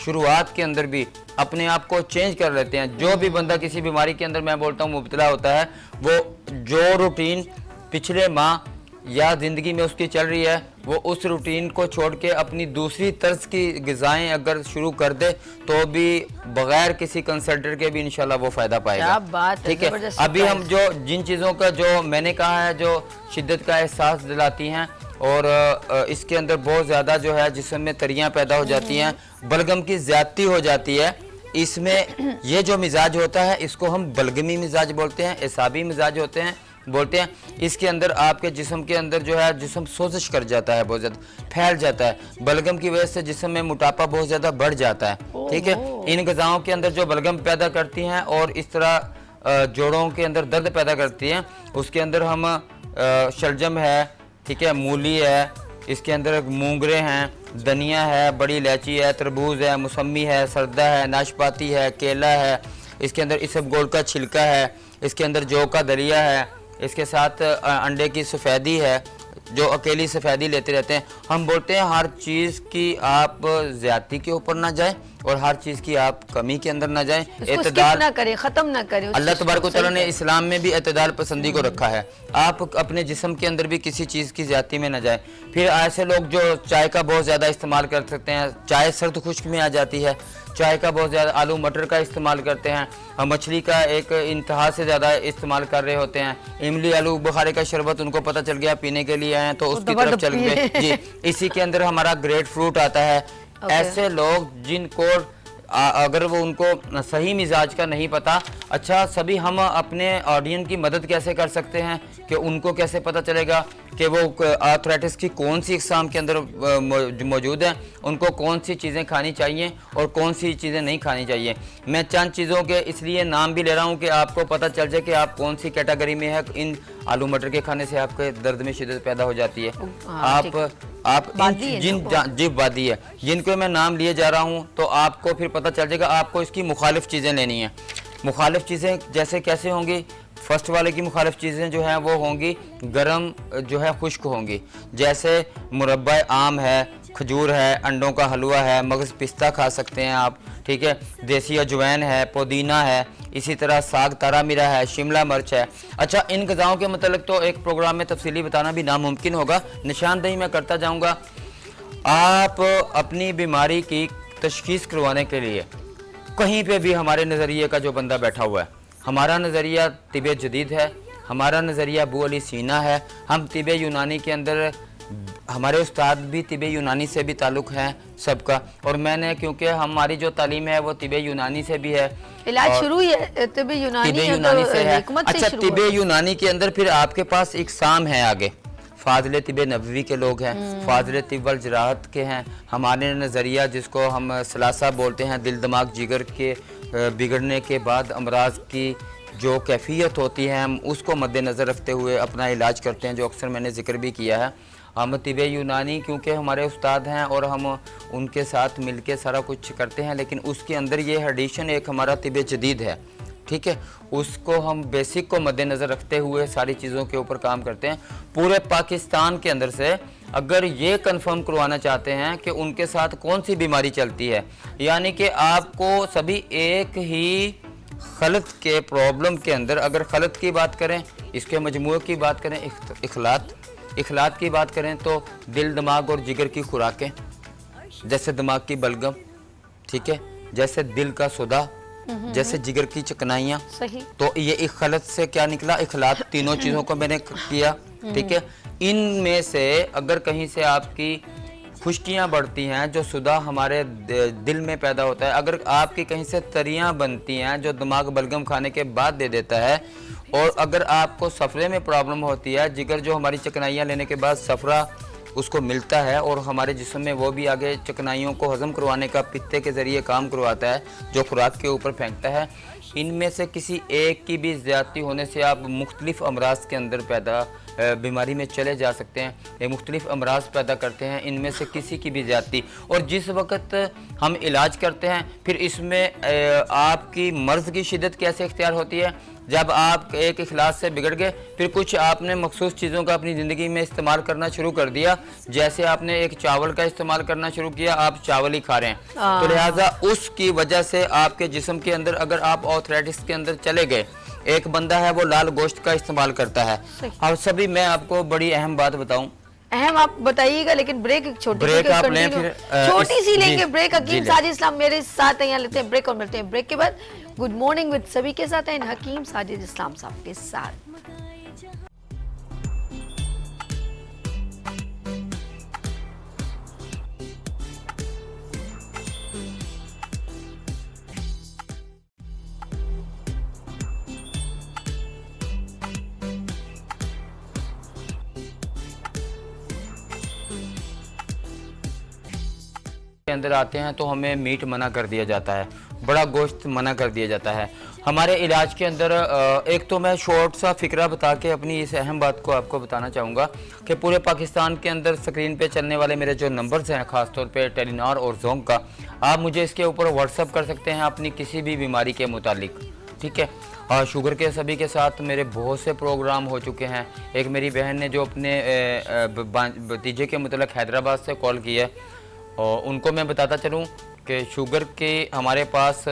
शुरुआत के अंदर भी अपने आप को चेंज कर लेते हैं, जो भी बंदा किसी बीमारी के अंदर मैं बोलता हूँ मुब्तला होता है, वो जो रूटीन पिछले माह या ज़िंदगी में उसकी चल रही है वो उस रूटीन को छोड़ के अपनी दूसरी तर्ज की ग़िज़ाएं अगर शुरू कर दे तो भी बगैर किसी कंसल्टेंट के भी इंशाल्लाह वो फ़ायदा पाएगा। ठीक है, अभी हम जो जिन चीज़ों का जो मैंने कहा है जो शिद्दत का एहसास दिलाती हैं और इसके अंदर बहुत ज़्यादा जो है जिस्म में तरियाँ पैदा हो जाती हैं, बलगम की ज़्यादती हो जाती है, इसमें ये जो मिजाज होता है इसको हम बलगमी मिजाज बोलते हैं, एसाबी मिजाज बोलते हैं। इसके अंदर आपके जिस्म के अंदर जो है जिस्म सोजिश कर जाता है, बहुत ज़्यादा फैल जाता है, बलगम की वजह से जिस्म में मोटापा बहुत ज़्यादा बढ़ जाता है। ठीक है, इन ग़िज़ाओं के अंदर जो बलगम पैदा करती हैं और इस तरह जोड़ों के अंदर दर्द पैदा करती हैं, उसके अंदर हम शलजम है, ठीक है, मूली है, इसके अंदर मूंगरे हैं, धनिया है, बड़ी इलायची है, तरबूज है, मौसमी है, सरदा है, नाशपाती है, केला है, इसके अंदर इसबगोल का छिलका है, इसके अंदर जौ का दलिया है, इसके साथ अंडे की सफ़ेदी है, जो अकेली सफ़ेदी लेते रहते हैं। हम बोलते हैं हर चीज़ की आप ज़्यादती के ऊपर ना जाएं और हर चीज़ की आप कमी के अंदर ना जाएं, एतदाल ना करें, ख़त्म ना करें। अल्लाह तबारक व तआला ने इस्लाम में भी एतदाल पसंदी को रखा है। आप अपने जिस्म के अंदर भी किसी चीज़ की ज़्यादती में ना जाएं। फिर ऐसे लोग जो चाय का बहुत ज़्यादा इस्तेमाल कर सकते हैं, चाय सर्द खुश्क में आ जाती है, चाय का बहुत ज़्यादा, आलू मटर का इस्तेमाल करते हैं, हम मछली का एक इंतहा से ज़्यादा इस्तेमाल कर रहे होते हैं, इमली आलू बुखारे का शरबत उनको पता चल गया पीने के लिए आए तो उसकी तरफ चल गए जी। इसी के अंदर हमारा ग्रेट फ्रूट आता है। ऐसे लोग जिनको अगर वो उनको सही मिजाज का नहीं पता, अच्छा सभी हम अपने ऑडियंस की मदद कैसे कर सकते हैं कि उनको कैसे पता चलेगा कि वो आर्थराइटिस की कौन सी इकसाम के अंदर मौजूद है, उनको कौन सी चीज़ें खानी चाहिए और कौन सी चीज़ें नहीं खानी चाहिए। मैं चंद चीज़ों के इसलिए नाम भी ले रहा हूँ कि आपको पता चल जाए कि आप कौन सी कैटेगरी में है। इन आलू मटर के खाने से आपके दर्द में शिद्दत पैदा हो जाती है। आप जिन वादी है जिनको मैं नाम लिए जा रहा हूँ तो आपको फिर पता चल जाएगा, आपको इसकी मुखालिफ चीज़ें लेनी है। मुखालिफ चीज़ें जैसे कैसे होंगी, फर्स्ट वाले की मुखालिफ चीज़ें जो हैं वो होंगी गर्म जो है खुश्क होंगी, जैसे मुरब्बा आम है, खजूर है, अंडों का हलवा है, मगज़ पिस्ता खा सकते हैं आप, ठीक है, देसी अजवैन है, पुदीना है, इसी तरह साग तारा मिरा है, शिमला मिर्च है। अच्छा, इन ग़िज़ाओं के मतलब तो एक प्रोग्राम में तफसीली बताना भी नामुमकिन होगा, निशानदेही मैं करता जाऊँगा। आप अपनी बीमारी की तशख़ीस करवाने के लिए कहीं पे भी हमारे नज़रिए का जो बंदा बैठा हुआ है, हमारा नज़रिया तिब जदीद है, हमारा नज़रिया अबू अली सीना है। हम तिब यूनानी के अंदर, हमारे उस्ताद भी तिब यूनानी से भी ताल्लुक़ है सबका, और मैंने क्योंकि हमारी जो तालीम है वो तिब यूनानी से भी है, इलाज शुरू ही है तिब यूनानी से है। हिकमत से अच्छा, शुरू तिब हुआ। यूनानी के अंदर फिर आपके पास इकसाम है आगे, फाजिल तिब नबवी के लोग हैं, फाजिल तिब वल जराहत के हैं। हमारे नज़रिया जिसको हम सलासा बोलते हैं, दिल दिमाग जिगर के बिगड़ने के बाद अमराज की जो कैफियत होती है, हम उसको मद्देनज़र रखते हुए अपना इलाज करते हैं, जो अक्सर मैंने ज़िक्र भी किया है। हम तिब यूनानी क्योंकि हमारे उस्ताद हैं और हम उनके साथ मिलके सारा कुछ करते हैं, लेकिन उसके अंदर ये एडिशन एक हमारा तिब जदीद है, ठीक है, उसको हम बेसिक को मद्देनज़र रखते हुए सारी चीज़ों के ऊपर काम करते हैं। पूरे पाकिस्तान के अंदर से अगर ये कंफर्म करवाना चाहते हैं कि उनके साथ कौन सी बीमारी चलती है, यानी कि आपको सभी एक ही खलत के प्रॉब्लम के अंदर, अगर खलत की बात करें, इसके मजमूए की बात करें, इखलात की बात करें तो दिल दिमाग और जिगर की खुराकें, जैसे दिमाग की बलगम, ठीक है, जैसे दिल का सुदा, जैसे जिगर की चिकनाइयाँ, सही। तो ये इखलत से क्या निकला, इखलात, तीनों चीज़ों को मैंने किया, ठीक है। इनमें से अगर कहीं से आपकी खुश्कियाँ बढ़ती हैं, जो सुदा हमारे दिल में पैदा होता है, अगर आपकी कहीं से तरियाँ बनती हैं जो दिमाग बलगम खाने के बाद दे देता है, और अगर आपको सफ़रे में प्रॉब्लम होती है, जिगर जो हमारी चिकनाइयाँ लेने के बाद सफ़रा उसको मिलता है और हमारे जिस्म में वो भी आगे चिकनाइयों को हज़म करवाने का पित्ते के ज़रिए काम करवाता है, जो खुराक के ऊपर फेंकता है। इनमें से किसी एक की भी ज़्यादती होने से आप मुख्तलिफ़ अमराज के अंदर बीमारी में चले जा सकते हैं। ये मुख्तलिफ़ अमराज पैदा करते हैं, इनमें से किसी की भी ज़्यादती, और जिस वक्त हम इलाज करते हैं फिर इसमें आपकी मर्ज़ की शिद्दत कैसे इख्तियार होती है। जब आप एक इखलास से बिगड़ गए, फिर कुछ आपने मखसूस चीज़ों का अपनी ज़िंदगी में इस्तेमाल करना शुरू कर दिया, जैसे आपने एक चावल का इस्तेमाल करना शुरू किया, आप चावल ही खा रहे हैं, तो लिहाजा उसकी वजह से आपके जिस्म के अंदर, अगर आप ऑर्थराइटिस के अंदर चले गए, एक बंदा है वो लाल गोश्त का इस्तेमाल करता है। और सभी मैं आपको बड़ी अहम बात बताऊं, अहम आप बताइएगा, लेकिन ब्रेक एक छोटी ब्रेक आप लें, फिर छोटी सी लेंगे जी, ब्रेक। हकीम साजिद इस्लाम मेरे साथ हैं, यहाँ लेते हैं ब्रेक और मिलते हैं ब्रेक के बाद। गुड मॉर्निंग विद सभी के साथ हैं हकीम साजिद इस्लाम साहब के साथ। के अंदर आते हैं तो हमें मीट मना कर दिया जाता है, बड़ा गोश्त मना कर दिया जाता है। हमारे इलाज के अंदर एक तो मैं शॉर्ट सा फिक्रा बता के अपनी इस अहम बात को आपको बताना चाहूँगा कि पूरे पाकिस्तान के अंदर स्क्रीन पे चलने वाले मेरे जो नंबर्स हैं, ख़ासतौर पे टेलीनॉर और जोंक का, आप मुझे इसके ऊपर व्हाट्सअप कर सकते हैं अपनी किसी भी बीमारी के मुतालिक, ठीक है। और शुगर के सभी के साथ मेरे बहुत से प्रोग्राम हो चुके हैं। एक मेरी बहन ने जो अपने भतीजे के मतलब हैदराबाद से कॉल की है, और उनको मैं बताता चलूँ कि शुगर के हमारे पास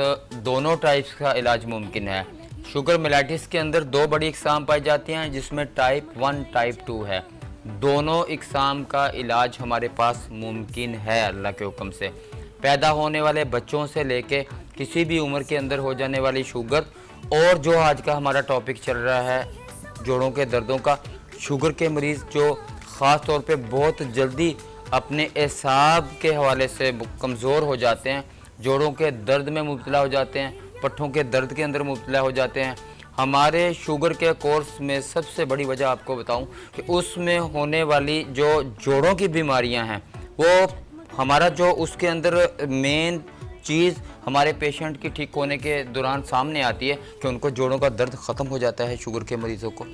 दोनों टाइप्स का इलाज मुमकिन है। शुगर मेलाइटिस के अंदर दो बड़ी इकसाम पाई जाती हैं, जिसमें टाइप 1 टाइप 2 है। दोनों इकसाम का इलाज हमारे पास मुमकिन है अल्लाह के हुक्म से। पैदा होने वाले बच्चों से लेके किसी भी उम्र के अंदर हो जाने वाली शुगर, और जो आज का हमारा टॉपिक चल रहा है जोड़ों के दर्दों का, शुगर के मरीज़ जो ख़ास तौर पे बहुत जल्दी अपने एसाब के हवाले से कमज़ोर हो जाते हैं, जोड़ों के दर्द में मुब्तला हो जाते हैं, पट्ठों के दर्द के अंदर मुब्तला हो जाते हैं, हमारे शुगर के कोर्स में सबसे बड़ी वजह आपको बताऊं कि उसमें होने वाली जो जोड़ों की बीमारियां हैं, वो हमारा जो उसके अंदर मेन चीज़ हमारे पेशेंट की ठीक होने के दौरान सामने आती है कि उनको जोड़ों का दर्द ख़त्म हो जाता है। शुगर के मरीज़ों को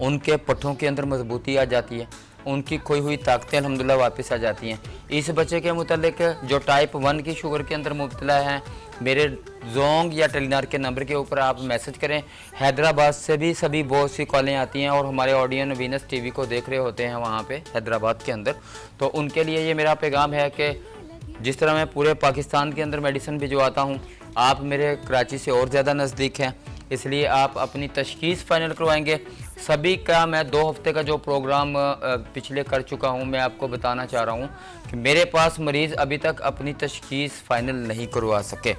उनके पट्ठों के अंदर मजबूती आ जाती है, उनकी खोई हुई ताकतें अल्हम्दुलिल्लाह वापस आ जाती हैं। इस बच्चे के मुतालिक जो टाइप 1 की शुगर के अंदर मुब्तला है, मेरे जोंग या टेलीनार के नंबर के ऊपर आप मैसेज करें। हैदराबाद से भी सभी बहुत सी कॉलें आती हैं और हमारे ऑडियन वीनस टीवी को देख रहे होते हैं वहाँ पे हैदराबाद के अंदर, तो उनके लिए ये मेरा पैगाम है कि जिस तरह मैं पूरे पाकिस्तान के अंदर मेडिसिन भिजवाता हूँ, आप मेरे कराची से और ज़्यादा नज़दीक हैं, इसलिए आप अपनी तशखीस फ़ाइनल करवाएंगे। सभी का मैं 2 हफ्ते का जो प्रोग्राम पिछले कर चुका हूं, मैं आपको बताना चाह रहा हूं कि मेरे पास मरीज़ अभी तक अपनी तशखीस फ़ाइनल नहीं करवा सके,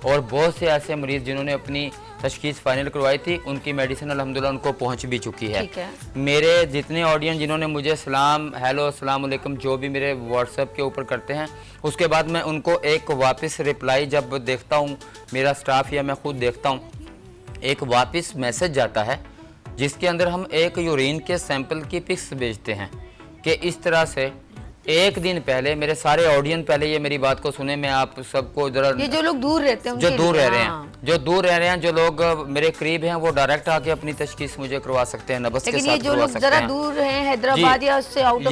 और बहुत से ऐसे मरीज़ जिन्होंने अपनी तशखीस फ़ाइनल करवाई थी उनकी मेडिसिन अल्हम्दुलिल्लाह उनको पहुंच भी चुकी है। मेरे जितने ऑडियंस जिन्होंने मुझे सलाम, हेलो, अस्सलाम वालेकुम जो भी मेरे व्हाट्सएप के ऊपर करते हैं, उसके बाद मैं उनको एक वापस रिप्लाई जब देखता हूँ, मेरा स्टाफ या मैं खुद देखता हूँ, एक वापस मैसेज जाता है जिसके अंदर हम एक यूरिन के सैंपल की पिक्स भेजते हैं कि इस तरह से एक दिन पहले, मेरे सारे ऑडियंस पहले ये मेरी बात को सुने, मैं आप सबको जरा, ये जो लोग दूर रहते हैं, जो दूर रह रहे हैं, जो दूर रह रहे हैं, जो लोग मेरे करीब हैं, वो डायरेक्ट आके अपनी तशखीस मुझे करवा सकते हैं, नब्ज़ के साथ जो लोग जरा दूर हैं, हैदराबाद या उससे आउट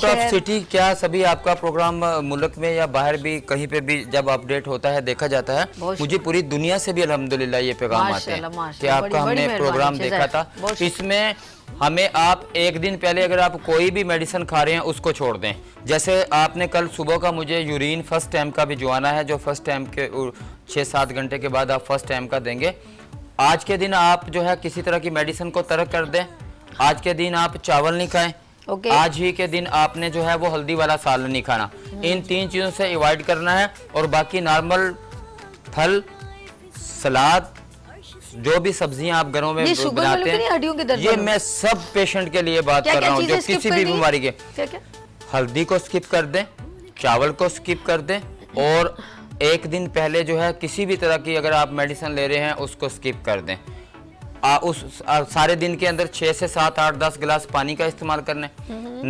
ऑफ सिटी, क्या सभी आपका प्रोग्राम मुल्क में या बाहर भी कहीं पे भी जब अपडेट होता है, देखा जाता है, मुझे पूरी दुनिया से भी अल्हम्दुलिल्लाह ये पैगाम आते हैं कि आपका हमने प्रोग्राम देखा था। इसमें हमें आप एक दिन पहले अगर आप कोई भी मेडिसिन खा रहे हैं उसको छोड़ दें। जैसे आपने कल सुबह का मुझे यूरिन फर्स्ट टाइम का भिजवाना है, जो फर्स्ट टाइम के 6-7 घंटे के बाद आप फर्स्ट टाइम का देंगे। आज के दिन आप जो है किसी तरह की मेडिसिन को तर्क कर दें। आज के दिन आप चावल नहीं खाएं। आज ही के दिन आपने जो है वो हल्दी वाला सालन नहीं खाना। इन 3 चीज़ों से अवॉइड करना है, और बाकी नॉर्मल फल, सलाद, जो भी सब्जियां आप घरों में बनाते हैं, ये मैं सब पेशेंट के लिए बात कर रहा हूँ जो किसी भी बीमारी के। हल्दी को स्किप कर दें, चावल को स्किप कर दें, और एक दिन पहले जो है किसी भी तरह की अगर आप मेडिसिन ले रहे हैं उसको स्किप कर दें। सारे दिन के अंदर 6 से 7, 8, 10 गिलास पानी का इस्तेमाल करना है।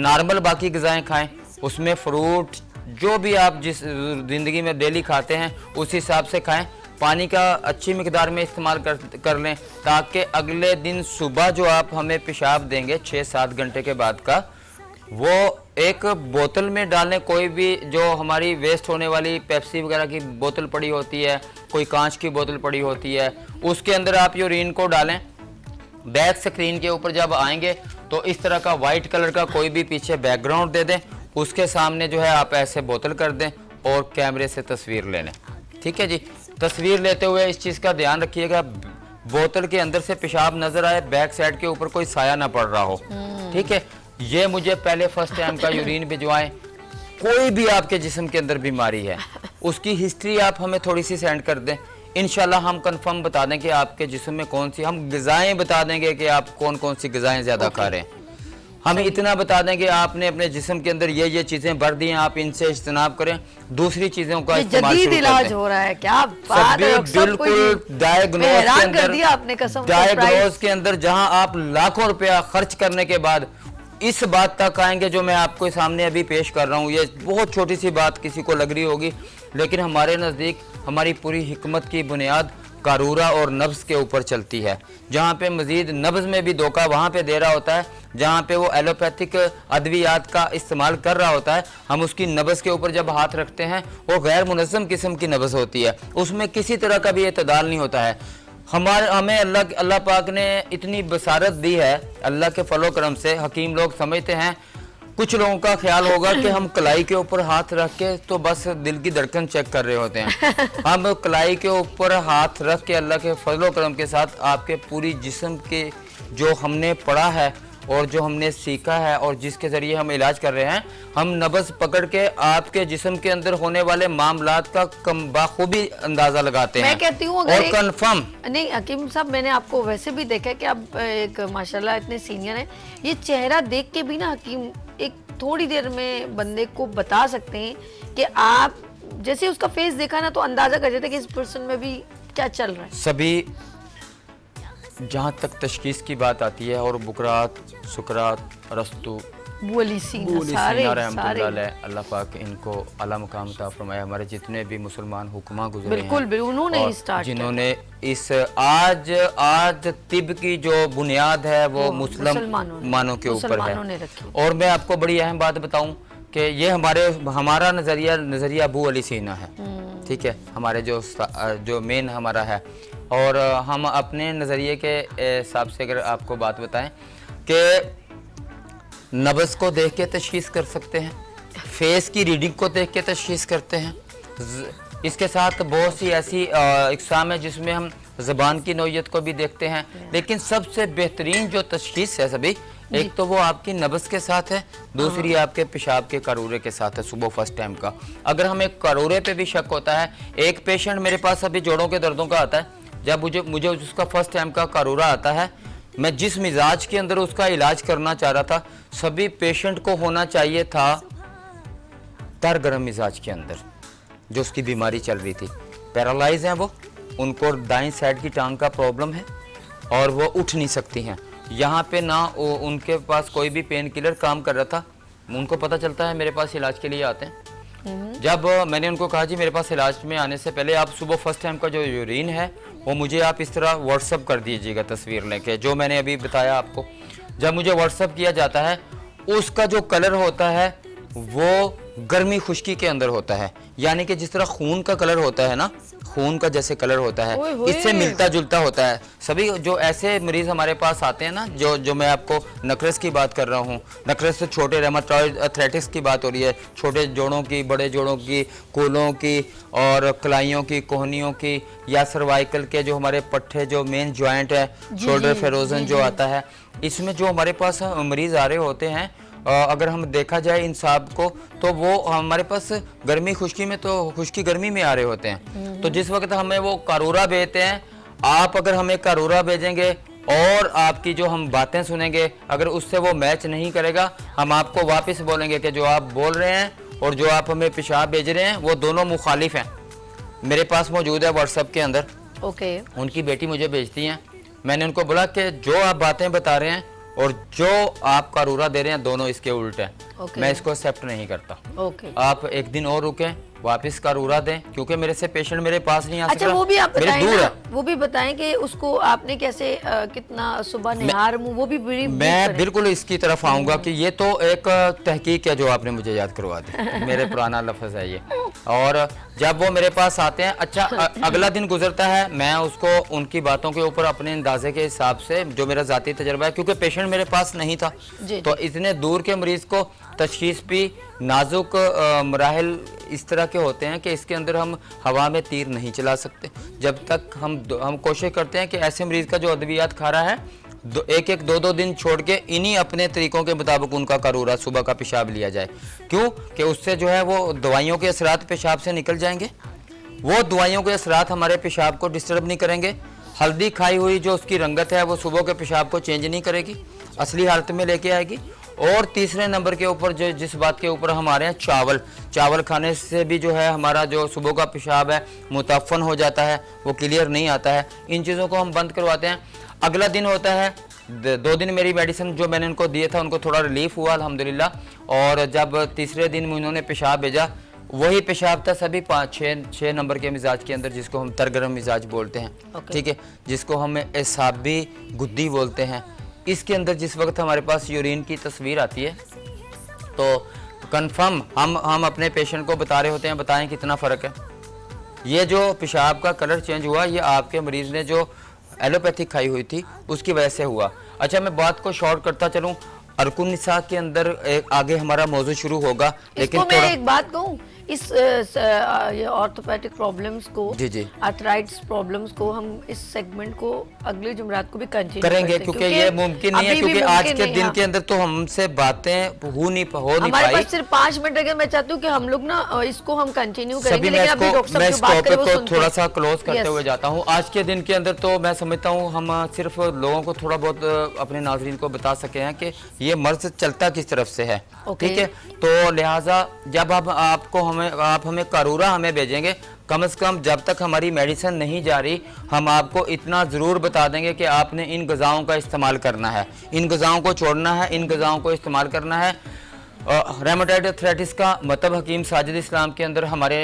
नॉर्मल बाकी गिज़ाएं खाएं, उसमें फ्रूट जो भी आप जिस जिंदगी में डेली खाते हैं उस हिसाब से खाएं। पानी का अच्छी मिकदार में इस्तेमाल कर लें, ताकि अगले दिन सुबह जो आप हमें पेशाब देंगे 6-7 घंटे के बाद का, वो एक बोतल में डालें। कोई भी जो हमारी वेस्ट होने वाली पेप्सी वगैरह की बोतल पड़ी होती है, कोई कांच की बोतल पड़ी होती है, उसके अंदर आप यूरिन को डालें। बैक स्क्रीन के ऊपर जब आएंगे तो इस तरह का वाइट कलर का कोई भी पीछे बैकग्राउंड दे दें, उसके सामने जो है आप ऐसे बोतल कर दें और कैमरे से तस्वीर ले लें। ठीक है जी। तस्वीर लेते हुए इस चीज़ का ध्यान रखिएगा, बोतल के अंदर से पेशाब नजर आए, बैक साइड के ऊपर कोई साया ना पड़ रहा हो। ठीक है। ये मुझे पहले फर्स्ट टाइम का यूरिन भिजवाएं। कोई भी आपके जिस्म के अंदर बीमारी है उसकी हिस्ट्री आप हमें थोड़ी सी सेंड कर दें, इंशाल्लाह हम कंफर्म बता दें कि आपके जिस्म में कौन सी, हम ग़िज़ाएं बता देंगे कि आप कौन कौन सी ग़िज़ाएं ज़्यादा खा रहे हैं। हम इतना बता दें कि आपने अपने जिस्म के अंदर ये चीजें भर दी हैं, आप इनसे इज्तनाब करें, दूसरी चीजों का इस्तेमाल शुरू कर दें। इलाज हो रहा है, क्या बात है, बिल्कुल डायग्नोज के अंदर जहां आप लाखों रुपया खर्च करने के बाद इस बात तक आएंगे जो मैं आपको सामने अभी पेश कर रहा हूँ। ये बहुत छोटी सी बात किसी को लग रही होगी, लेकिन हमारे नज़दीक हमारी पूरी हिकमत की बुनियाद कारूरा और नब्ज़ के ऊपर चलती है। जहाँ पे मजीद नब्ज़ में भी धोखा वहाँ पे दे रहा होता है, जहाँ पे वो एलोपैथिक अद्वियात का इस्तेमाल कर रहा होता है, हम उसकी नब्ज़ के ऊपर जब हाथ रखते हैं वो गैर मुनज़्ज़म किस्म की नब्ज़ होती है, उसमें किसी तरह का भी एतदाल नहीं होता है। हमें अल्लाह पाक ने इतनी बसारत दी है, अल्लाह के फलो करम से। हकीम लोग समझते हैं, कुछ लोगों का ख्याल होगा कि हम कलाई के ऊपर हाथ रख के तो बस दिल की धड़कन चेक कर रहे होते हैं। हम कलाई के ऊपर हाथ रख के अल्लाह के फजलो करम के साथ आपके पूरी जिस्म के जो हमने पढ़ा है और जो हमने सीखा है और जिसके ज़रिए हम इलाज कर रहे हैं, हम नब्ज़ पकड़ के आपके जिस्म के अंदर होने वाले मामलात का बाखूबी अंदाज़ा लगाते हैं। मैं कहती हूँ अगर कन्फर्म नहीं हकीम साहब, मैंने आपको वैसे भी देखा है कि आप एक माशाल्लाह इतने सीनियर हैं, ये चेहरा देख के भी ना हकीम एक थोड़ी देर में बंदे को बता सकते हैं कि आप जैसे उसका फेस देखा ना तो अंदाजा कर देते कि इस पर्सन में भी क्या चल रहा है। सभी जहाँ तक तशखीस की बात आती है, और बुकरात, सुकरात, रस्तु, सारे अल्लाह पाक इनको आला मुकाम अता फरमाए। हमारे जितने भी मुसलमान हुक्मा गुजरे बिल्कुल उन्होंने जिन्होंने इस आज तिब की जो बुनियाद है वो मुसलमानों के ऊपर है। और मैं आपको बड़ी अहम बात बताऊं कि ये हमारा नज़रिया अबू अली सीना है। ठीक है, हमारे जो मेन हमारा है, और हम अपने नज़रिए के हिसाब से अगर आपको बात बताएं कि नब्ज़ को देख के तशखीस कर सकते हैं, फेस की रीडिंग को देख के तशखीस करते हैं, इसके साथ बहुत सी ऐसी अक़साम है जिसमें हम ज़बान की नौयत को भी देखते हैं, लेकिन सबसे बेहतरीन जो तशख़ीस है सभी, एक तो वो आपकी नब्ज़ के साथ है, दूसरी आपके पेशाब के करूरे के साथ है सुबह फर्स्ट टाइम का। अगर हमें करूरे पे भी शक होता है, एक पेशेंट मेरे पास अभी जोड़ों के दर्दों का आता है, जब मुझे उसका फर्स्ट टाइम का करूरा आता है, मैं जिस मिजाज के अंदर उसका इलाज करना चाह रहा था, सभी पेशेंट को होना चाहिए था तर गर्म मिजाज के अंदर। जो उसकी बीमारी चल रही थी, पैरालाइज हैं वो, उनको दाईं साइड की टांग का प्रॉब्लम है और वो उठ नहीं सकती हैं। यहाँ पे ना उनके पास कोई भी पेन किलर काम कर रहा था, उनको पता चलता है मेरे पास इलाज के लिए आते हैं। जब मैंने उनको कहा जी मेरे पास इलाज में आने से पहले आप सुबह फर्स्ट टाइम का जो यूरिन है वो मुझे आप इस तरह व्हाट्सअप कर दीजिएगा तस्वीर लेके, जो मैंने अभी बताया आपको। जब मुझे व्हाट्सअप किया जाता है, उसका जो कलर होता है वो गर्मी खुश्की के अंदर होता है, यानी कि जिस तरह खून का कलर होता है ना, खून का जैसे कलर होता है, इससे मिलता जुलता होता है। सभी जो ऐसे मरीज हमारे पास आते हैं ना, जो मैं आपको नकरस की बात कर रहा हूँ, नकरस से छोटे रेमाटॉइड आर्थराइटिस की बात हो रही है, छोटे जोड़ों की, बड़े जोड़ों की, कूलों की और कलाइयों की, कोहनियों की, या सर्वाइकल के जो हमारे पट्टे जो मेन जॉइंट है, शोल्डर फेरोजन जो आता है, इसमें जो हमारे पास मरीज आ रहे होते हैं, अगर हम देखा जाए इन साहब को, तो वो हमारे पास गर्मी खुश्की में, तो खुश्की गर्मी में आ रहे होते हैं। तो जिस वक्त हमें वो कारूरा भेजते हैं, आप अगर हमें कारूरा भेजेंगे और आपकी जो हम बातें सुनेंगे, अगर उससे वो मैच नहीं करेगा, हम आपको वापस बोलेंगे कि जो आप बोल रहे हैं और जो आप हमें पेशाब भेज रहे हैं वो दोनों मुखालिफ हैं। मेरे पास मौजूद है व्हाट्सएप के अंदर, उनकी बेटी मुझे भेजती हैं, मैंने उनको बोला कि जो आप बातें बता रहे हैं और जो आप कारूरा दे रहे हैं दोनों इसके उल्ट हैं। मैं इसको एक्सेप्ट नहीं करता। आप एक दिन और रुकें, वापस कारूरा दें, क्योंकि मेरे से पेशेंट मेरे पास नहीं आ सकता। अच्छा, वो भी आप बताएं दूर ना, है। वो भी बताएं कि उसको आपने कैसे कितना सुबह निहार मुंह, वो भी मैं बिल्कुल इसकी तरफ आऊंगा कि ये तो एक तहकीक है जो आपने मुझे याद करवा दी, मेरे पुराना लफ्ज है ये। और जब वो मेरे पास आते हैं, अच्छा अगला दिन गुजरता है, मैं उसको उनकी बातों के ऊपर अपने अंदाजे के हिसाब से, जो मेरा जाती तजर्बा है, क्योंकि पेशेंट मेरे पास नहीं था, तो इतने दूर के मरीज को तशखीस भी नाजुक मराहिल इस तरह के होते हैं कि इसके अंदर हम हवा में तीर नहीं चला सकते। जब तक हम कोशिश करते हैं कि ऐसे मरीज का जो अद्वियात खा रहा है, एक दो दिन छोड़ के इन्हीं अपने तरीकों के मुताबिक उनका करूरा सुबह का पेशाब लिया जाए। क्यों कि उससे जो है वो दवाइयों के असरात पेशाब से निकल जाएंगे, वो दवाइयों के असरात हमारे पेशाब को डिस्टर्ब नहीं करेंगे। हल्दी खाई हुई जो उसकी रंगत है वो सुबह के पेशाब को चेंज नहीं करेगी, असली हालत में लेके आएगी। और तीसरे नंबर के ऊपर जो जिस बात के ऊपर हम आ रहे हैं, चावल खाने से भी जो है हमारा जो सुबह का पेशाब है मुतफ़न हो जाता है, वो क्लियर नहीं आता है। इन चीज़ों को हम बंद करवाते हैं। अगला दिन होता है, 2 दिन मेरी मेडिसिन जो मैंने उनको दिए था उनको थोड़ा रिलीफ हुआ अल्हम्दुलिल्लाह। और जब तीसरे दिन उन्होंने पेशाब भेजा, वही पेशाब था सभी 5-6 नंबर के मिजाज के अंदर, जिसको हम तरगरम मिजाज बोलते हैं, ठीक है, जिसको हम एसाबी गुद्दी बोलते हैं। इसके अंदर जिस वक्त हमारे पास यूरिन की तस्वीर आती है तो कंफर्म हम अपने पेशेंट को बता रहे होते हैं, बताएं कितना फ़र्क है। ये जो पेशाब का कलर चेंज हुआ, ये आपके मरीज़ ने जो एलोपैथिक खाई हुई थी उसकी वजह से हुआ। अच्छा, मैं बात को शॉर्ट करता चलूँ, अरकुन निसा के अंदर आगे हमारा मौजू शुरू होगा, लेकिन मैं एक बात कहूँ, इस ये ऑर्थोपेडिक प्रॉब्लम्स को, आर्थराइटिस प्रॉब्लम्स को हम इस सेगमेंट को अगले जुमरात को भी कंटिन्यू करेंगे, क्योंकि ये मुमकिन नहीं है, क्योंकि आज के दिन के अंदर तो हमसे बातें हो नहीं पाई। हमारे पास सिर्फ 5 मिनट अगर मैं चाहती हूँ कि हम लोग ना इसको हम कंटिन्यू करेंगे, लेकिन अभी मैं इस टॉपिक को थोड़ा सा क्लोज करते हुए जाता हूँ। आज के दिन के अंदर तो मैं समझता हूँ हम सिर्फ लोगों को थोड़ा बहुत अपने नाज़रीन को बता सके हैं कि ये मर्ज चलता किस तरफ से है, ठीक है। तो लिहाजा जब आप हमें करूरा हमें भेजेंगे, कम से कम जब तक हमारी मेडिसिन नहीं जा रही, हम आपको इतना ज़रूर बता देंगे कि आपने इन ग़िज़ाओं का इस्तेमाल करना है, इन ग़िज़ाओं को छोड़ना है, इन ग़िज़ाओं को इस्तेमाल करना है। रेमेटॉइड आर्थराइटिस का मतलब हकीम साजिद इस्लाम के अंदर, हमारे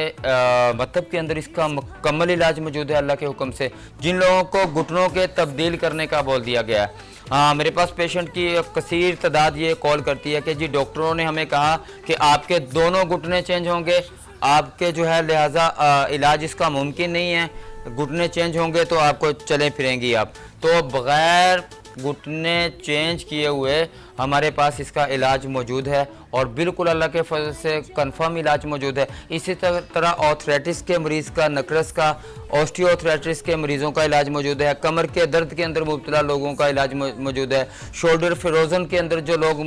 मतलब के अंदर इसका मुकम्मल इलाज मौजूद है अल्लाह के हुक्म से। जिन लोगों को घुटनों के तब्दील करने का बोल दिया गया है, मेरे पास पेशेंट की कसीर तादाद ये कॉल करती है कि जी डॉक्टरों ने हमें कहा कि आपके दोनों घुटने चेंज होंगे, आपके जो है लिहाजा इलाज इसका मुमकिन नहीं है, घुटने चेंज होंगे तो आपको चले फिरेंगी आप। तो बग़ैर घुटने चेंज किए हुए हमारे पास इसका इलाज मौजूद है और बिल्कुल अल्लाह के फजल से कंफर्म इलाज मौजूद है। इसी तरह ऑर्थराइटिस के मरीज़ का, नकरस का, ऑस्टियोआर्थराइटिस के मरीज़ों का इलाज मौजूद है। कमर के दर्द के अंदर मुब्तला लोगों का इलाज मौजूद है। शोल्डर फिरोजन के अंदर जो लोग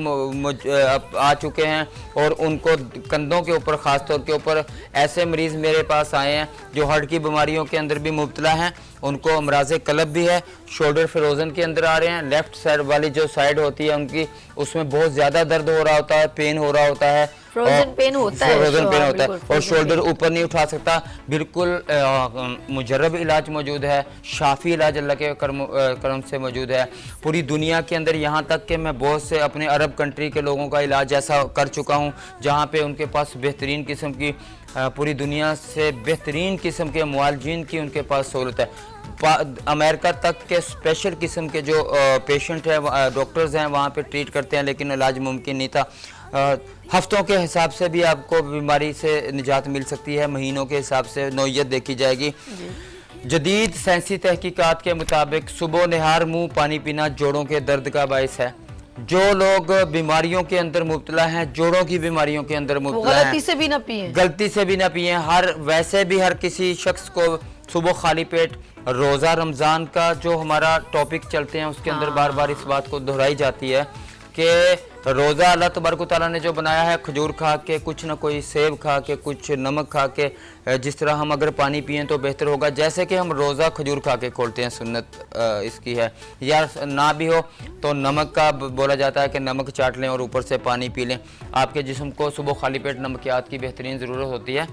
आ चुके हैं और उनको कंधों के ऊपर, ख़ास तौर के ऊपर ऐसे मरीज़ मेरे पास आए हैं जो हार्ट की बीमारियों के अंदर भी मुब्तला हैं, उनको अमराज़ कलब भी है, शोल्डर फिरोजन के अंदर आ रहे हैं। लेफ्ट साइड वाली जो साइड होती है उनकी, उसमें बहुत ज़्यादा दर्द हो रहा होता है, पेन हो रहा होता है, फ्रोजन पेन होता है, फ्रोजन पेन होता है और शोल्डर ऊपर नहीं उठा सकता। बिल्कुल मुजर्रब इलाज मौजूद है, शाफी इलाज अल्लाह के करम से मौजूद है पूरी दुनिया के अंदर। यहाँ तक कि मैं बहुत से अपने अरब कंट्री के लोगों का इलाज ऐसा कर चुका हूँ जहाँ पे उनके पास बेहतरीन किस्म की, पूरी दुनिया से बेहतरीन किस्म के मुआलजीन की उनके पास सहूलत है। अमेरिका तक के स्पेशल किस्म के जो पेशेंट हैं, डॉक्टर्स हैं, वहाँ पे ट्रीट करते हैं, लेकिन इलाज मुमकिन नहीं था। हफ्तों के हिसाब से भी आपको बीमारी से निजात मिल सकती है, महीनों के हिसाब से नौयत देखी जाएगी। जदीद साइंसी तहकीकात के मुताबिक सुबह नहार मुंह पानी पीना जोड़ों के दर्द का बायस है। जो लोग बीमारियों के अंदर मुब्तला हैं, जोड़ों की बीमारियों के अंदर मुब्तला हैं, गलती से भी ना पिए, गलती से भी ना पिए। वैसे भी हर किसी शख्स को सुबह खाली पेट, रोज़ा रमज़ान का जो हमारा टॉपिक चलते हैं उसके अंदर बार बार इस बात को दोहराई जाती है कि रोज़ा अल्लाह तबारक तआला ने जो बनाया है, खजूर खा के, कुछ ना कोई सेब खा के, कुछ नमक खा के, जिस तरह हम अगर पानी पिएं तो बेहतर होगा। जैसे कि हम रोज़ा खजूर खा के खोलते हैं, सुन्नत इसकी है, या ना भी हो तो नमक का बोला जाता है कि नमक चाट लें और ऊपर से पानी पी लें। आपके जिस्म को सुबह खाली पेट नमकियात की बेहतरीन ज़रूरत होती है।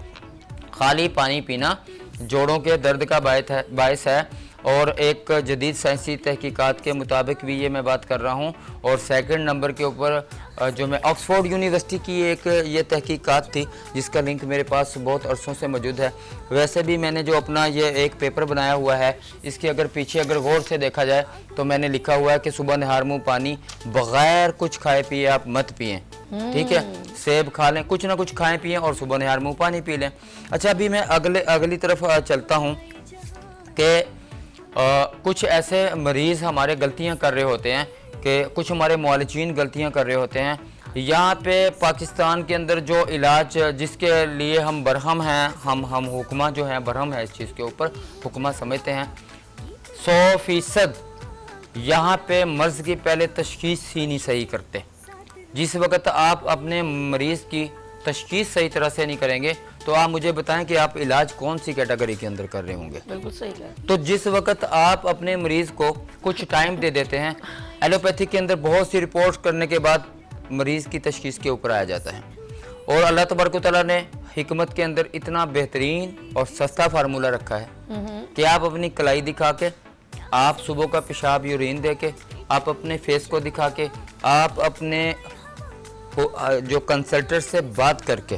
खाली पानी पीना जोड़ों के दर्द का बायस है और एक जदीद साइंसी तहकीकात के मुताबिक भी ये मैं बात कर रहा हूँ। और सेकंड नंबर के ऊपर जो मैं ऑक्सफोर्ड यूनिवर्सिटी की एक ये तहकीकात थी जिसका लिंक मेरे पास बहुत अरसों से मौजूद है। वैसे भी मैंने जो अपना ये एक पेपर बनाया हुआ है, इसके अगर पीछे अगर गौर से देखा जाए तो मैंने लिखा हुआ है कि सुबह नहार मुँह पानी बग़ैर कुछ खाए पिए आप मत पिएँ, ठीक है। सेब खा लें, कुछ ना कुछ खाएं पिएं और सुबह नहार मुँह पानी पी लें। अच्छा, अभी मैं अगली तरफ चलता हूँ कि कुछ ऐसे मरीज़ हमारे गलतियाँ कर रहे होते हैं कि कुछ हमारे मुआलिजीन गलतियाँ कर रहे होते हैं। यहाँ पे पाकिस्तान के अंदर जो इलाज जिसके लिए हम बरहम हैं, हम हुक्मा जो हैं बरहम है इस चीज़ के ऊपर, हुक्मा समझते हैं 100% यहाँ पे मर्ज़ की पहले तशख़ीस ही नहीं सही करते। जिस वक्त आप अपने मरीज़ की तशख़ीस सही तरह से नहीं करेंगे तो आप मुझे बताएं कि आप इलाज कौन सी कैटेगरी के अंदर कर रहे होंगे। बिल्कुल सही है। तो जिस वक्त आप अपने मरीज़ को कुछ टाइम दे देते हैं, एलोपैथी के अंदर बहुत सी रिपोर्ट्स करने के बाद मरीज़ की तशख़ीस के ऊपर आया जाता है। और अल्लाह तबारक तआला ने हिकमत के अंदर इतना बेहतरीन और सस्ता फार्मूला रखा है कि आप अपनी कलाई दिखा के, आप सुबह का पेशाब यूरिन दे के, आप अपने फेस को दिखा के, आप अपने जो कंसल्टेंट से बात करके,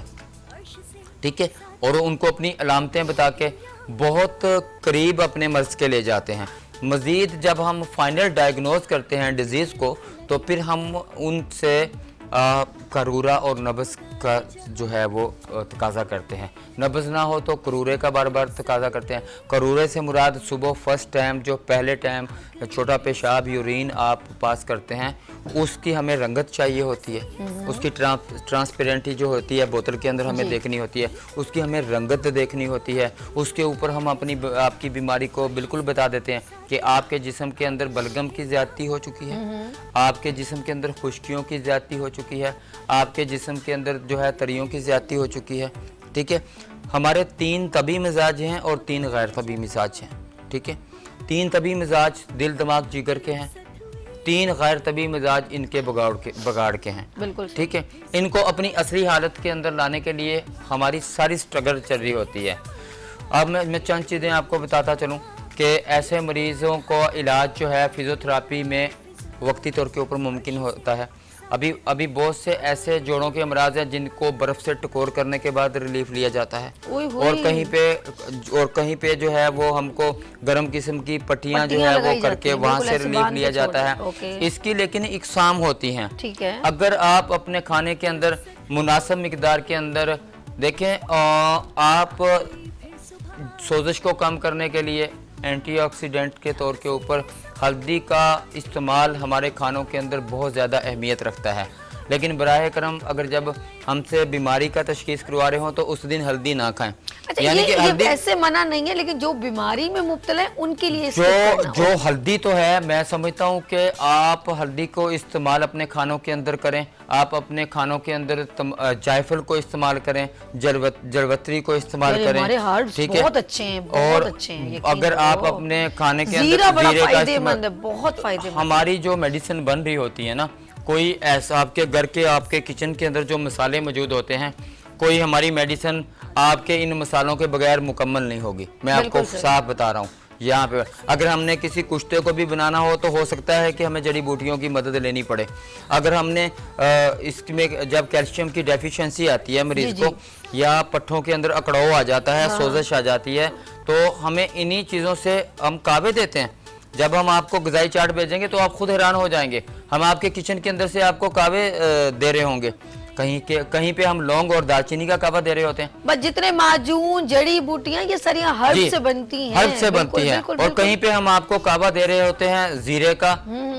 ठीक है, और उनको अपनी अलामतें बता के बहुत करीब अपने मर्ज़ के ले जाते हैं। मज़ीद जब हम फाइनल डायग्नोज करते हैं डिज़ीज़ को तो फिर हम उनसे करूरा और नब्ज़ का जो है वो तकाजा करते हैं। नब्ज़ ना हो तो करूरे का बार बार तकाजा करते हैं। करूरे से मुराद सुबह फर्स्ट टाइम जो पहले टाइम छोटा पेशाब यूरिन आप पास करते हैं उसकी हमें रंगत चाहिए होती है, उसकी ट्रांसपेरेंटी जो होती है बोतल के अंदर हमें देखनी होती है, उसकी हमें रंगत देखनी होती है। उसके ऊपर हम आपकी बीमारी को बिल्कुल बता देते हैं कि आपके जिस्म के अंदर बलगम की ज़्यादती हो चुकी है, आपके जिस्म के अंदर खुश्कियों की ज़्यादती हो चुकी है, आपके जिस्म के अंदर जो है तरियों की ज़्यादती हो चुकी है, ठीक है। हमारे 3 तबी मिजाज हैं और 3 गैर तबी मिजाज हैं, ठीक है। 3 तबी मिजाज दिल दिमाग जिगर के हैं, 3 गैर तबी मिजाज इनके बगाड़ के हैं, बिल्कुल ठीक है। इनको अपनी असली हालत के अंदर लाने के लिए हमारी सारी स्ट्रगल चल रही होती है। अब मैं चंद चीज़ें आपको बताता चलूँ कि ऐसे मरीज़ों को इलाज जो है फिज़ियोथेरेपी में वक्ती तौर के ऊपर मुमकिन होता है। अभी बहुत से ऐसे जोड़ों के अमराज हैं जिनको बर्फ़ से टकोर करने के बाद रिलीफ लिया जाता है, और कहीं पे जो है वो हमको गर्म किस्म की पट्टियाँ जो है वो करके वहाँ से रिलीफ लिया जाता है। इसकी लेकिन इकसाम होती हैं, ठीक है। अगर आप अपने खाने के अंदर मुनासिब मिकदार के अंदर देखें, आप सोजिश को कम करने के लिए एंटीऑक्सीडेंट के तौर के ऊपर हल्दी का इस्तेमाल हमारे खानों के अंदर बहुत ज़्यादा अहमियत रखता है। लेकिन बराह करम अगर जब हमसे बीमारी का तशखीस करवा रहे हो तो उस दिन हल्दी ना खाएं। अच्छा, यानी कि हल्दी ऐसे मना नहीं है, लेकिन जो बीमारी में मुब्तला है उनके लिए जो हल्दी तो है, मैं समझता हूँ कि आप हल्दी को इस्तेमाल अपने खानों के अंदर करें, आप अपने खानों के अंदर जायफल को इस्तेमाल करें, जड़वत्री को इस्तेमाल करें, ठीक है, बहुत अच्छे हैं, और बहुत अच्छे हैं। अगर आप अपने खाने के अंदर जीरा बड़ा जीरे का फायदेमंद है, बहुत फायदेमंद। हमारी जो मेडिसिन बन रही होती है ना, कोई ऐसा आपके घर के आपके किचन के अंदर जो मसाले मौजूद होते हैं, कोई हमारी मेडिसिन आपके इन मसालों के बगैर मुकम्मल नहीं होगी। मैं आपको साफ बता रहा हूँ। यहाँ पे अगर हमने किसी कुश्ते को भी बनाना हो सकता है कि हमें जड़ी बूटियों की मदद लेनी पड़े। अगर हमने इसमें जब कैल्शियम की डेफिशिएंसी आती है मरीज को, या पट्ठों के अंदर अकड़ाव आ जाता है, सोजश आ जाती है, तो हमें इन्हीं चीज़ों से हम कावे देते हैं। जब हम आपको ग़िज़ाई चार्ट भेजेंगे तो आप खुद हैरान हो जाएंगे। हम आपके किचन के अंदर से आपको कावे दे रहे होंगे, कहीं पे हम लौंग और दालचीनी का कावा दे रहे होते हैं। बस जितने माजून जड़ी बूटियां ये सारी हर्ब से बनती हैं, हर्ब से बनती हैं। और कहीं पे हम आपको कावा दे रहे होते हैं जीरे का,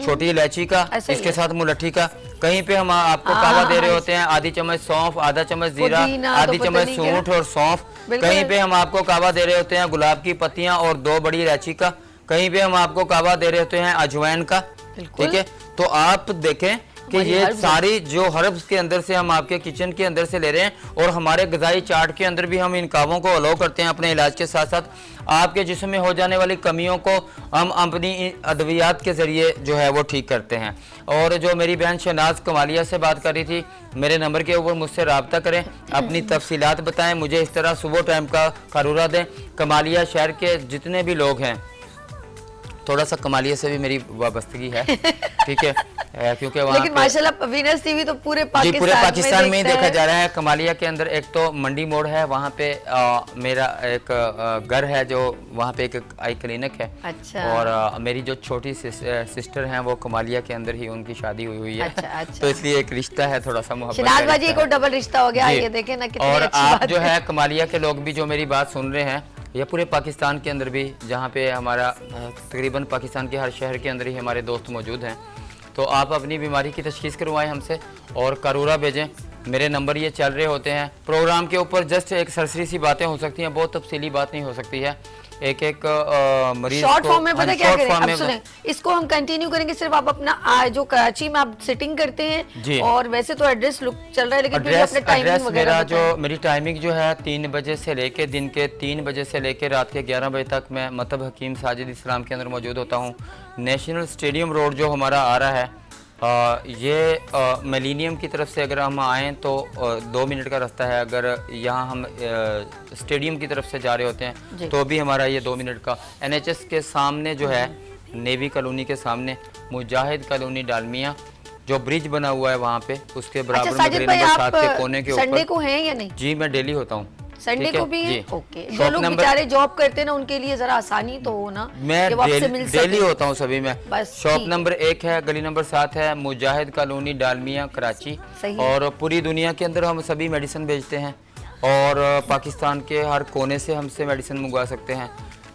छोटी इलायची का, इसके साथ मुलट्ठी का। कहीं पे हम आपको कावा दे रहे होते हैं आधी चम्मच सौंफ, आधा चम्मच जीरा, आधी चम्मच सूंठ और सौंफ। कहीं पे हम आपको कावा दे रहे होते हैं गुलाब की पत्तियां और 2 बड़ी इलायची का। कहीं पे हम आपको कावा दे रहे होते हैं अजवाइन का, ठीक है। तो आप देखें कि ये सारी जो हर्ब्स के अंदर से हम आपके किचन के अंदर से ले रहे हैं, और हमारे ग़िज़ाई चार्ट के अंदर भी हम इन कावों को अलाउ करते हैं अपने इलाज के साथ साथ। आपके जिस्म में हो जाने वाली कमियों को हम अपनी अद्वियात के ज़रिए जो है वो ठीक करते हैं। और जो मेरी बहन शहनाज कमालिया से बात कर रही थी, मेरे नंबर के ऊपर मुझसे रब्ता करें, अपनी तफसीलात बताएं, मुझे इस तरह सुबह टाइम का कारूरा दें। कमालिया शहर के जितने भी लोग हैं, थोड़ा सा कमालिया से भी मेरी वाबस्तगी है, ठीक है, क्योंकि वहाँ लेकिन माशाल्लाह वीनस टीवी तो पूरे पाकिस्तान में ही देखा जा रहा है। कमालिया के अंदर एक तो मंडी मोड़ है, वहाँ पे मेरा एक घर है, जो वहाँ पे एक आई क्लिनिक है। अच्छा। और मेरी जो छोटी सिस्टर हैं वो कमालिया के अंदर ही उनकी शादी हुई है। अच्छा। तो इसलिए एक रिश्ता है, थोड़ा सा मोहब्बत शहनाज बाजी एक और डबल रिश्ता हो गया, ये देखें ना कितनी और अच्छी आप बात जो है कमालिया के लोग भी जो मेरी बात सुन रहे हैं, या पूरे पाकिस्तान के अंदर भी, जहाँ पे हमारा तकरीबन पाकिस्तान के हर शहर के अंदर ही हमारे दोस्त मौजूद हैं, तो आप अपनी बीमारी की तशखीस करवाएं हमसे और कारूरा भेजें। मेरे नंबर ये चल रहे होते हैं। प्रोग्राम के ऊपर जस्ट एक सरसरी सी बातें हो सकती हैं, बहुत तफसीली बात नहीं हो सकती है। एक मरीज शॉर्ट फॉर्म में पता क्या करें, अब सुने, इसको हम कंटिन्यू करेंगे। सिर्फ आप अपना जो कराची में आप सिटिंग करते हैं, और वैसे तो एड्रेस लुक चल रहा है, लेकिन फिर अपने टाइमिंग वगैरह मेरी टाइमिंग जो है 3 बजे से लेके दिन के 3 बजे से लेके रात के 11 बजे तक मैं मतलब हकीम साजिद इस्लाम के अंदर मौजूद होता हूँ। नेशनल स्टेडियम रोड जो हमारा आ रहा है, ये मिलेनियम की तरफ से अगर हम आएँ तो 2 मिनट का रास्ता है। अगर यहाँ हम स्टेडियम की तरफ से जा रहे होते हैं तो भी हमारा ये 2 मिनट का। NHS के सामने जो है, नेवी कॉलोनी के सामने मुजाहिद कॉलोनी डालमिया जो ब्रिज बना हुआ है वहाँ पे, उसके बराबर में गली नंबर 7 के कोने के ऊपर। संडे को हैं या नहीं? जी मैं डेली होता हूँ। संडे को भी है? ओके। जो लोग बेचारे जॉब करते हैं ना, उनके लिए जरा आसानी तो हो ना, मैं डेली होता हूँ सभी में। शॉप नंबर 1 है, गली नंबर 7 है, मुजाहिद कॉलोनी डालमिया कराची। और पूरी दुनिया के अंदर हम सभी मेडिसिन भेजते हैं, और पाकिस्तान के हर कोने से हमसे मेडिसिन मंगवा सकते हैं।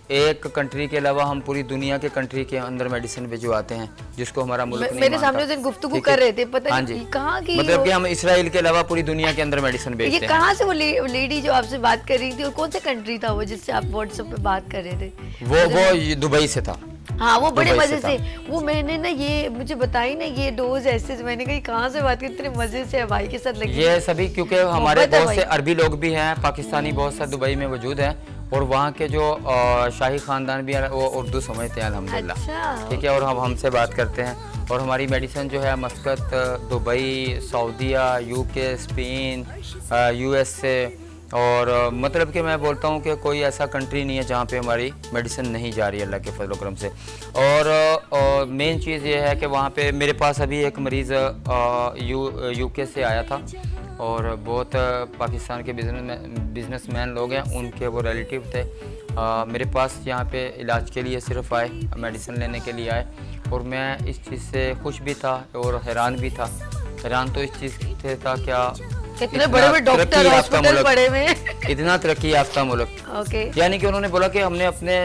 एक कंट्री के अलावा हम पूरी दुनिया के कंट्री के अंदर मेडिसिन भिजवाते हैं, जिसको हमारा मुल्क नहीं मेरे सामने दिन गुफ्तगू कर रहे थे, पता नहीं कहाँ की, मतलब कि हम इसराइल के अलावा पूरी दुनिया के अंदर मेडिसिन भेजते हैं। ये कहाँ से वो लेडी जो आपसे बात कर रही थी, और कौन सा कंट्री था वो जिससे आप व्हाट्सएप पे बात कर रहे थे? वो दुबई से था। हाँ, वो बड़े मजे से वो मैंने ना ये मुझे बताई ना, ये डोज ऐसे, मैंने कहा कहाँ से बात की, इतने मजे से भाई के साथ लगी। ये सभी क्योंकि हमारे बहुत से अरबी लोग भी हैं, पाकिस्तानी बहुत सा दुबई में मौजूद हैं, और वहाँ के जो शाही खानदान भी है वो उर्दू समझते हैं अल्हम्दुलिल्लाह, ठीक है। और हम हमसे बात करते हैं, और हमारी मेडिसिन जो है मस्कत, दुबई, सऊदीया, UK, स्पेन, USA, और मतलब कि मैं बोलता हूँ कि कोई ऐसा कंट्री नहीं है जहाँ पे हमारी मेडिसिन नहीं जा रही है अल्लाह के फजल करम से। और मेन चीज़ ये है कि वहाँ पे मेरे पास अभी एक मरीज़ UK से आया था, और बहुत पाकिस्तान के बिजनेसमैन लोग हैं, उनके वो रिलेटिव थे। मेरे पास यहाँ पे इलाज के लिए सिर्फ आए, मेडिसिन लेने के लिए आए, और मैं इस चीज़ से खुश भी था और हैरान भी था। हैरान तो इस चीज़ से था, क्या कितने बड़े डॉक्टर हॉस्पिटल पड़े हुए हैं, इतना तरक्की याफ्ता मुल्क। ओके। यानी कि उन्होंने बोला कि हमने अपने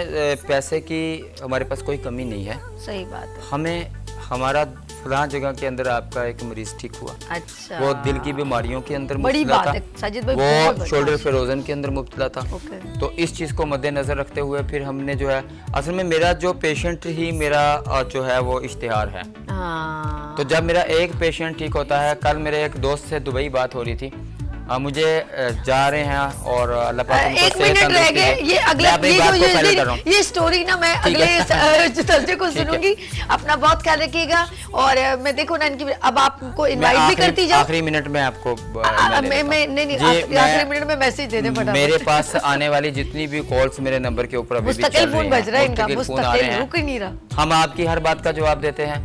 पैसे की, हमारे पास कोई कमी नहीं है, सही बात है, हमें हमारा फलां जगह के अंदर आपका एक मरीज ठीक हुआ, अच्छा, वो दिल की बीमारियों के अंदर बड़ी मुब्तला बात था, है साजिद भाई, बहुत वो बड़ी शोल्डर बात है। फेरोजन के अंदर मुब्तला था। ओके। तो इस चीज़ को मद्देनज़र रखते हुए फिर हमने जो है, असल में मेरा जो पेशेंट ही मेरा जो है वो इश्तिहार है। हाँ, तो जब मेरा एक पेशेंट ठीक होता है, कल मेरे एक दोस्त से दुबई बात हो रही थी, मुझे जा रहे हैं और अल्लाह पाक उनको एक सेहत मिनट रह तंदुरुस्ती गए, दे। ये अगला मैं अपनी ये बात जो को पहले कर रहा हूँ। ये स्टोरी ना मैं ठीक अगले है। थर्सडे को ठीक है। सुनूंगी। अपना बहुत ख्याल रखिएगा और मैं देखो ना इनकी, अब आपको इनवाइट भी करती जाऊँ। आखिरी मिनट में आपको मैं नहीं आखिरी मिनट में मैसेज दे दे फटाफट। मेरे पास आने वाली जितनी भी कॉल्स मेरे नंबर के ऊपर अभी भी चल मुस्तकिल रही फोन हैं, बज रहा है इनका, मुस्तकिल फोन आ रहे मुस्तकिल हैं। रुक ही नहीं रहा। हम आपकी हर बात का जवाब देते हैं,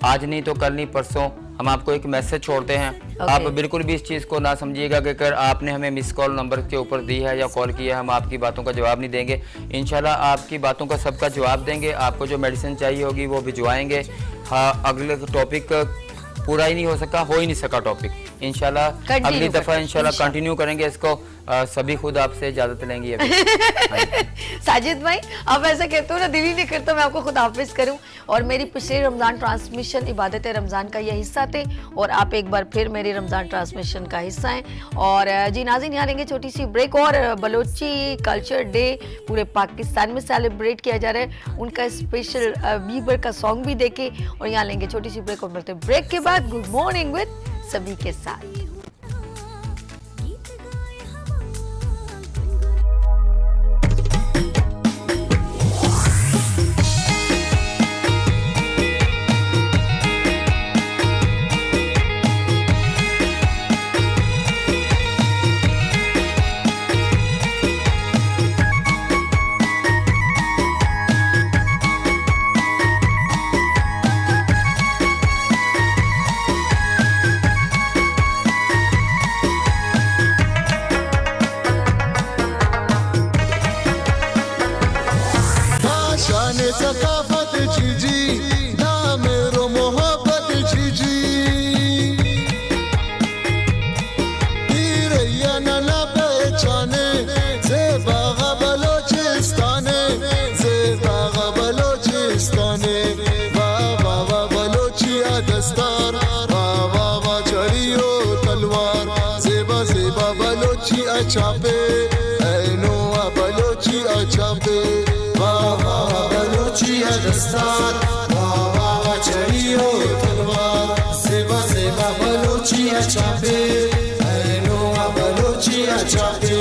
आज नहीं तो कल नहीं परसों हम आपको एक मैसेज छोड़ते हैं। आप बिल्कुल भी इस चीज़ को ना समझिएगा कि अगर आपने हमें मिस कॉल नंबर के ऊपर दी है या कॉल किया है, हम आपकी बातों का जवाब नहीं देंगे। इंशाल्लाह आपकी बातों का सबका जवाब देंगे, आपको जो मेडिसिन चाहिए होगी वो भिजवाएंगे। हाँ, अगले टॉपिक पूरा ही नहीं हो सका, हो ही नहीं सका टॉपिक, इंशाल्लाह अगली दफ़ा इंशाल्लाह कंटिन्यू करेंगे इसको। सभी खुद आपसे इजाज़त लेंगी अभी। साजिद भाई, आप ऐसा कहते हो ना, दिल ही नहीं करता मैं आपको खुद हाफिज करूं। और मेरी पिछले रमज़ान ट्रांसमिशन इबादत रमज़ान का ये हिस्सा थे और आप एक बार फिर मेरी रमज़ान ट्रांसमिशन का हिस्सा हैं। और जी नाज़रीन, यहाँ लेंगे छोटी सी ब्रेक और बलोची कल्चर डे पूरे पाकिस्तान में सेलिब्रेट किया जा रहा है, उनका स्पेशल बीबर का सॉन्ग भी देखे। और यहाँ लेंगे छोटी सी ब्रेक और मिलते हैं ब्रेक के बाद गुड मॉर्निंग विद सभी के साथ। Chape, I know a balochi a chape, wa wa balochi a dastar, wa wa chariyo talwar, seba seba balochi a chape, I know a balochi a chape.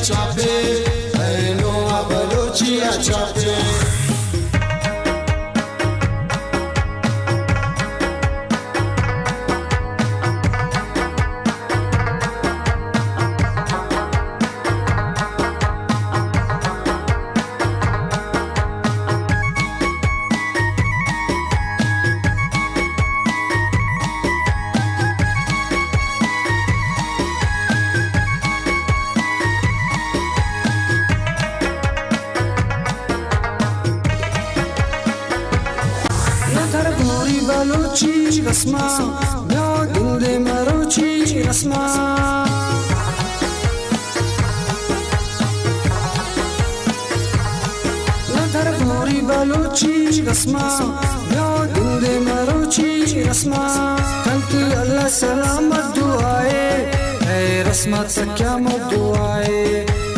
Chape, I know a balochi a chape. Rasma, no dinde maruchi rasma. Nadar gori baluchi rasma, no dinde maruchi rasma. Kanti Allah salamat duaye, hey rasma ta kya duaye,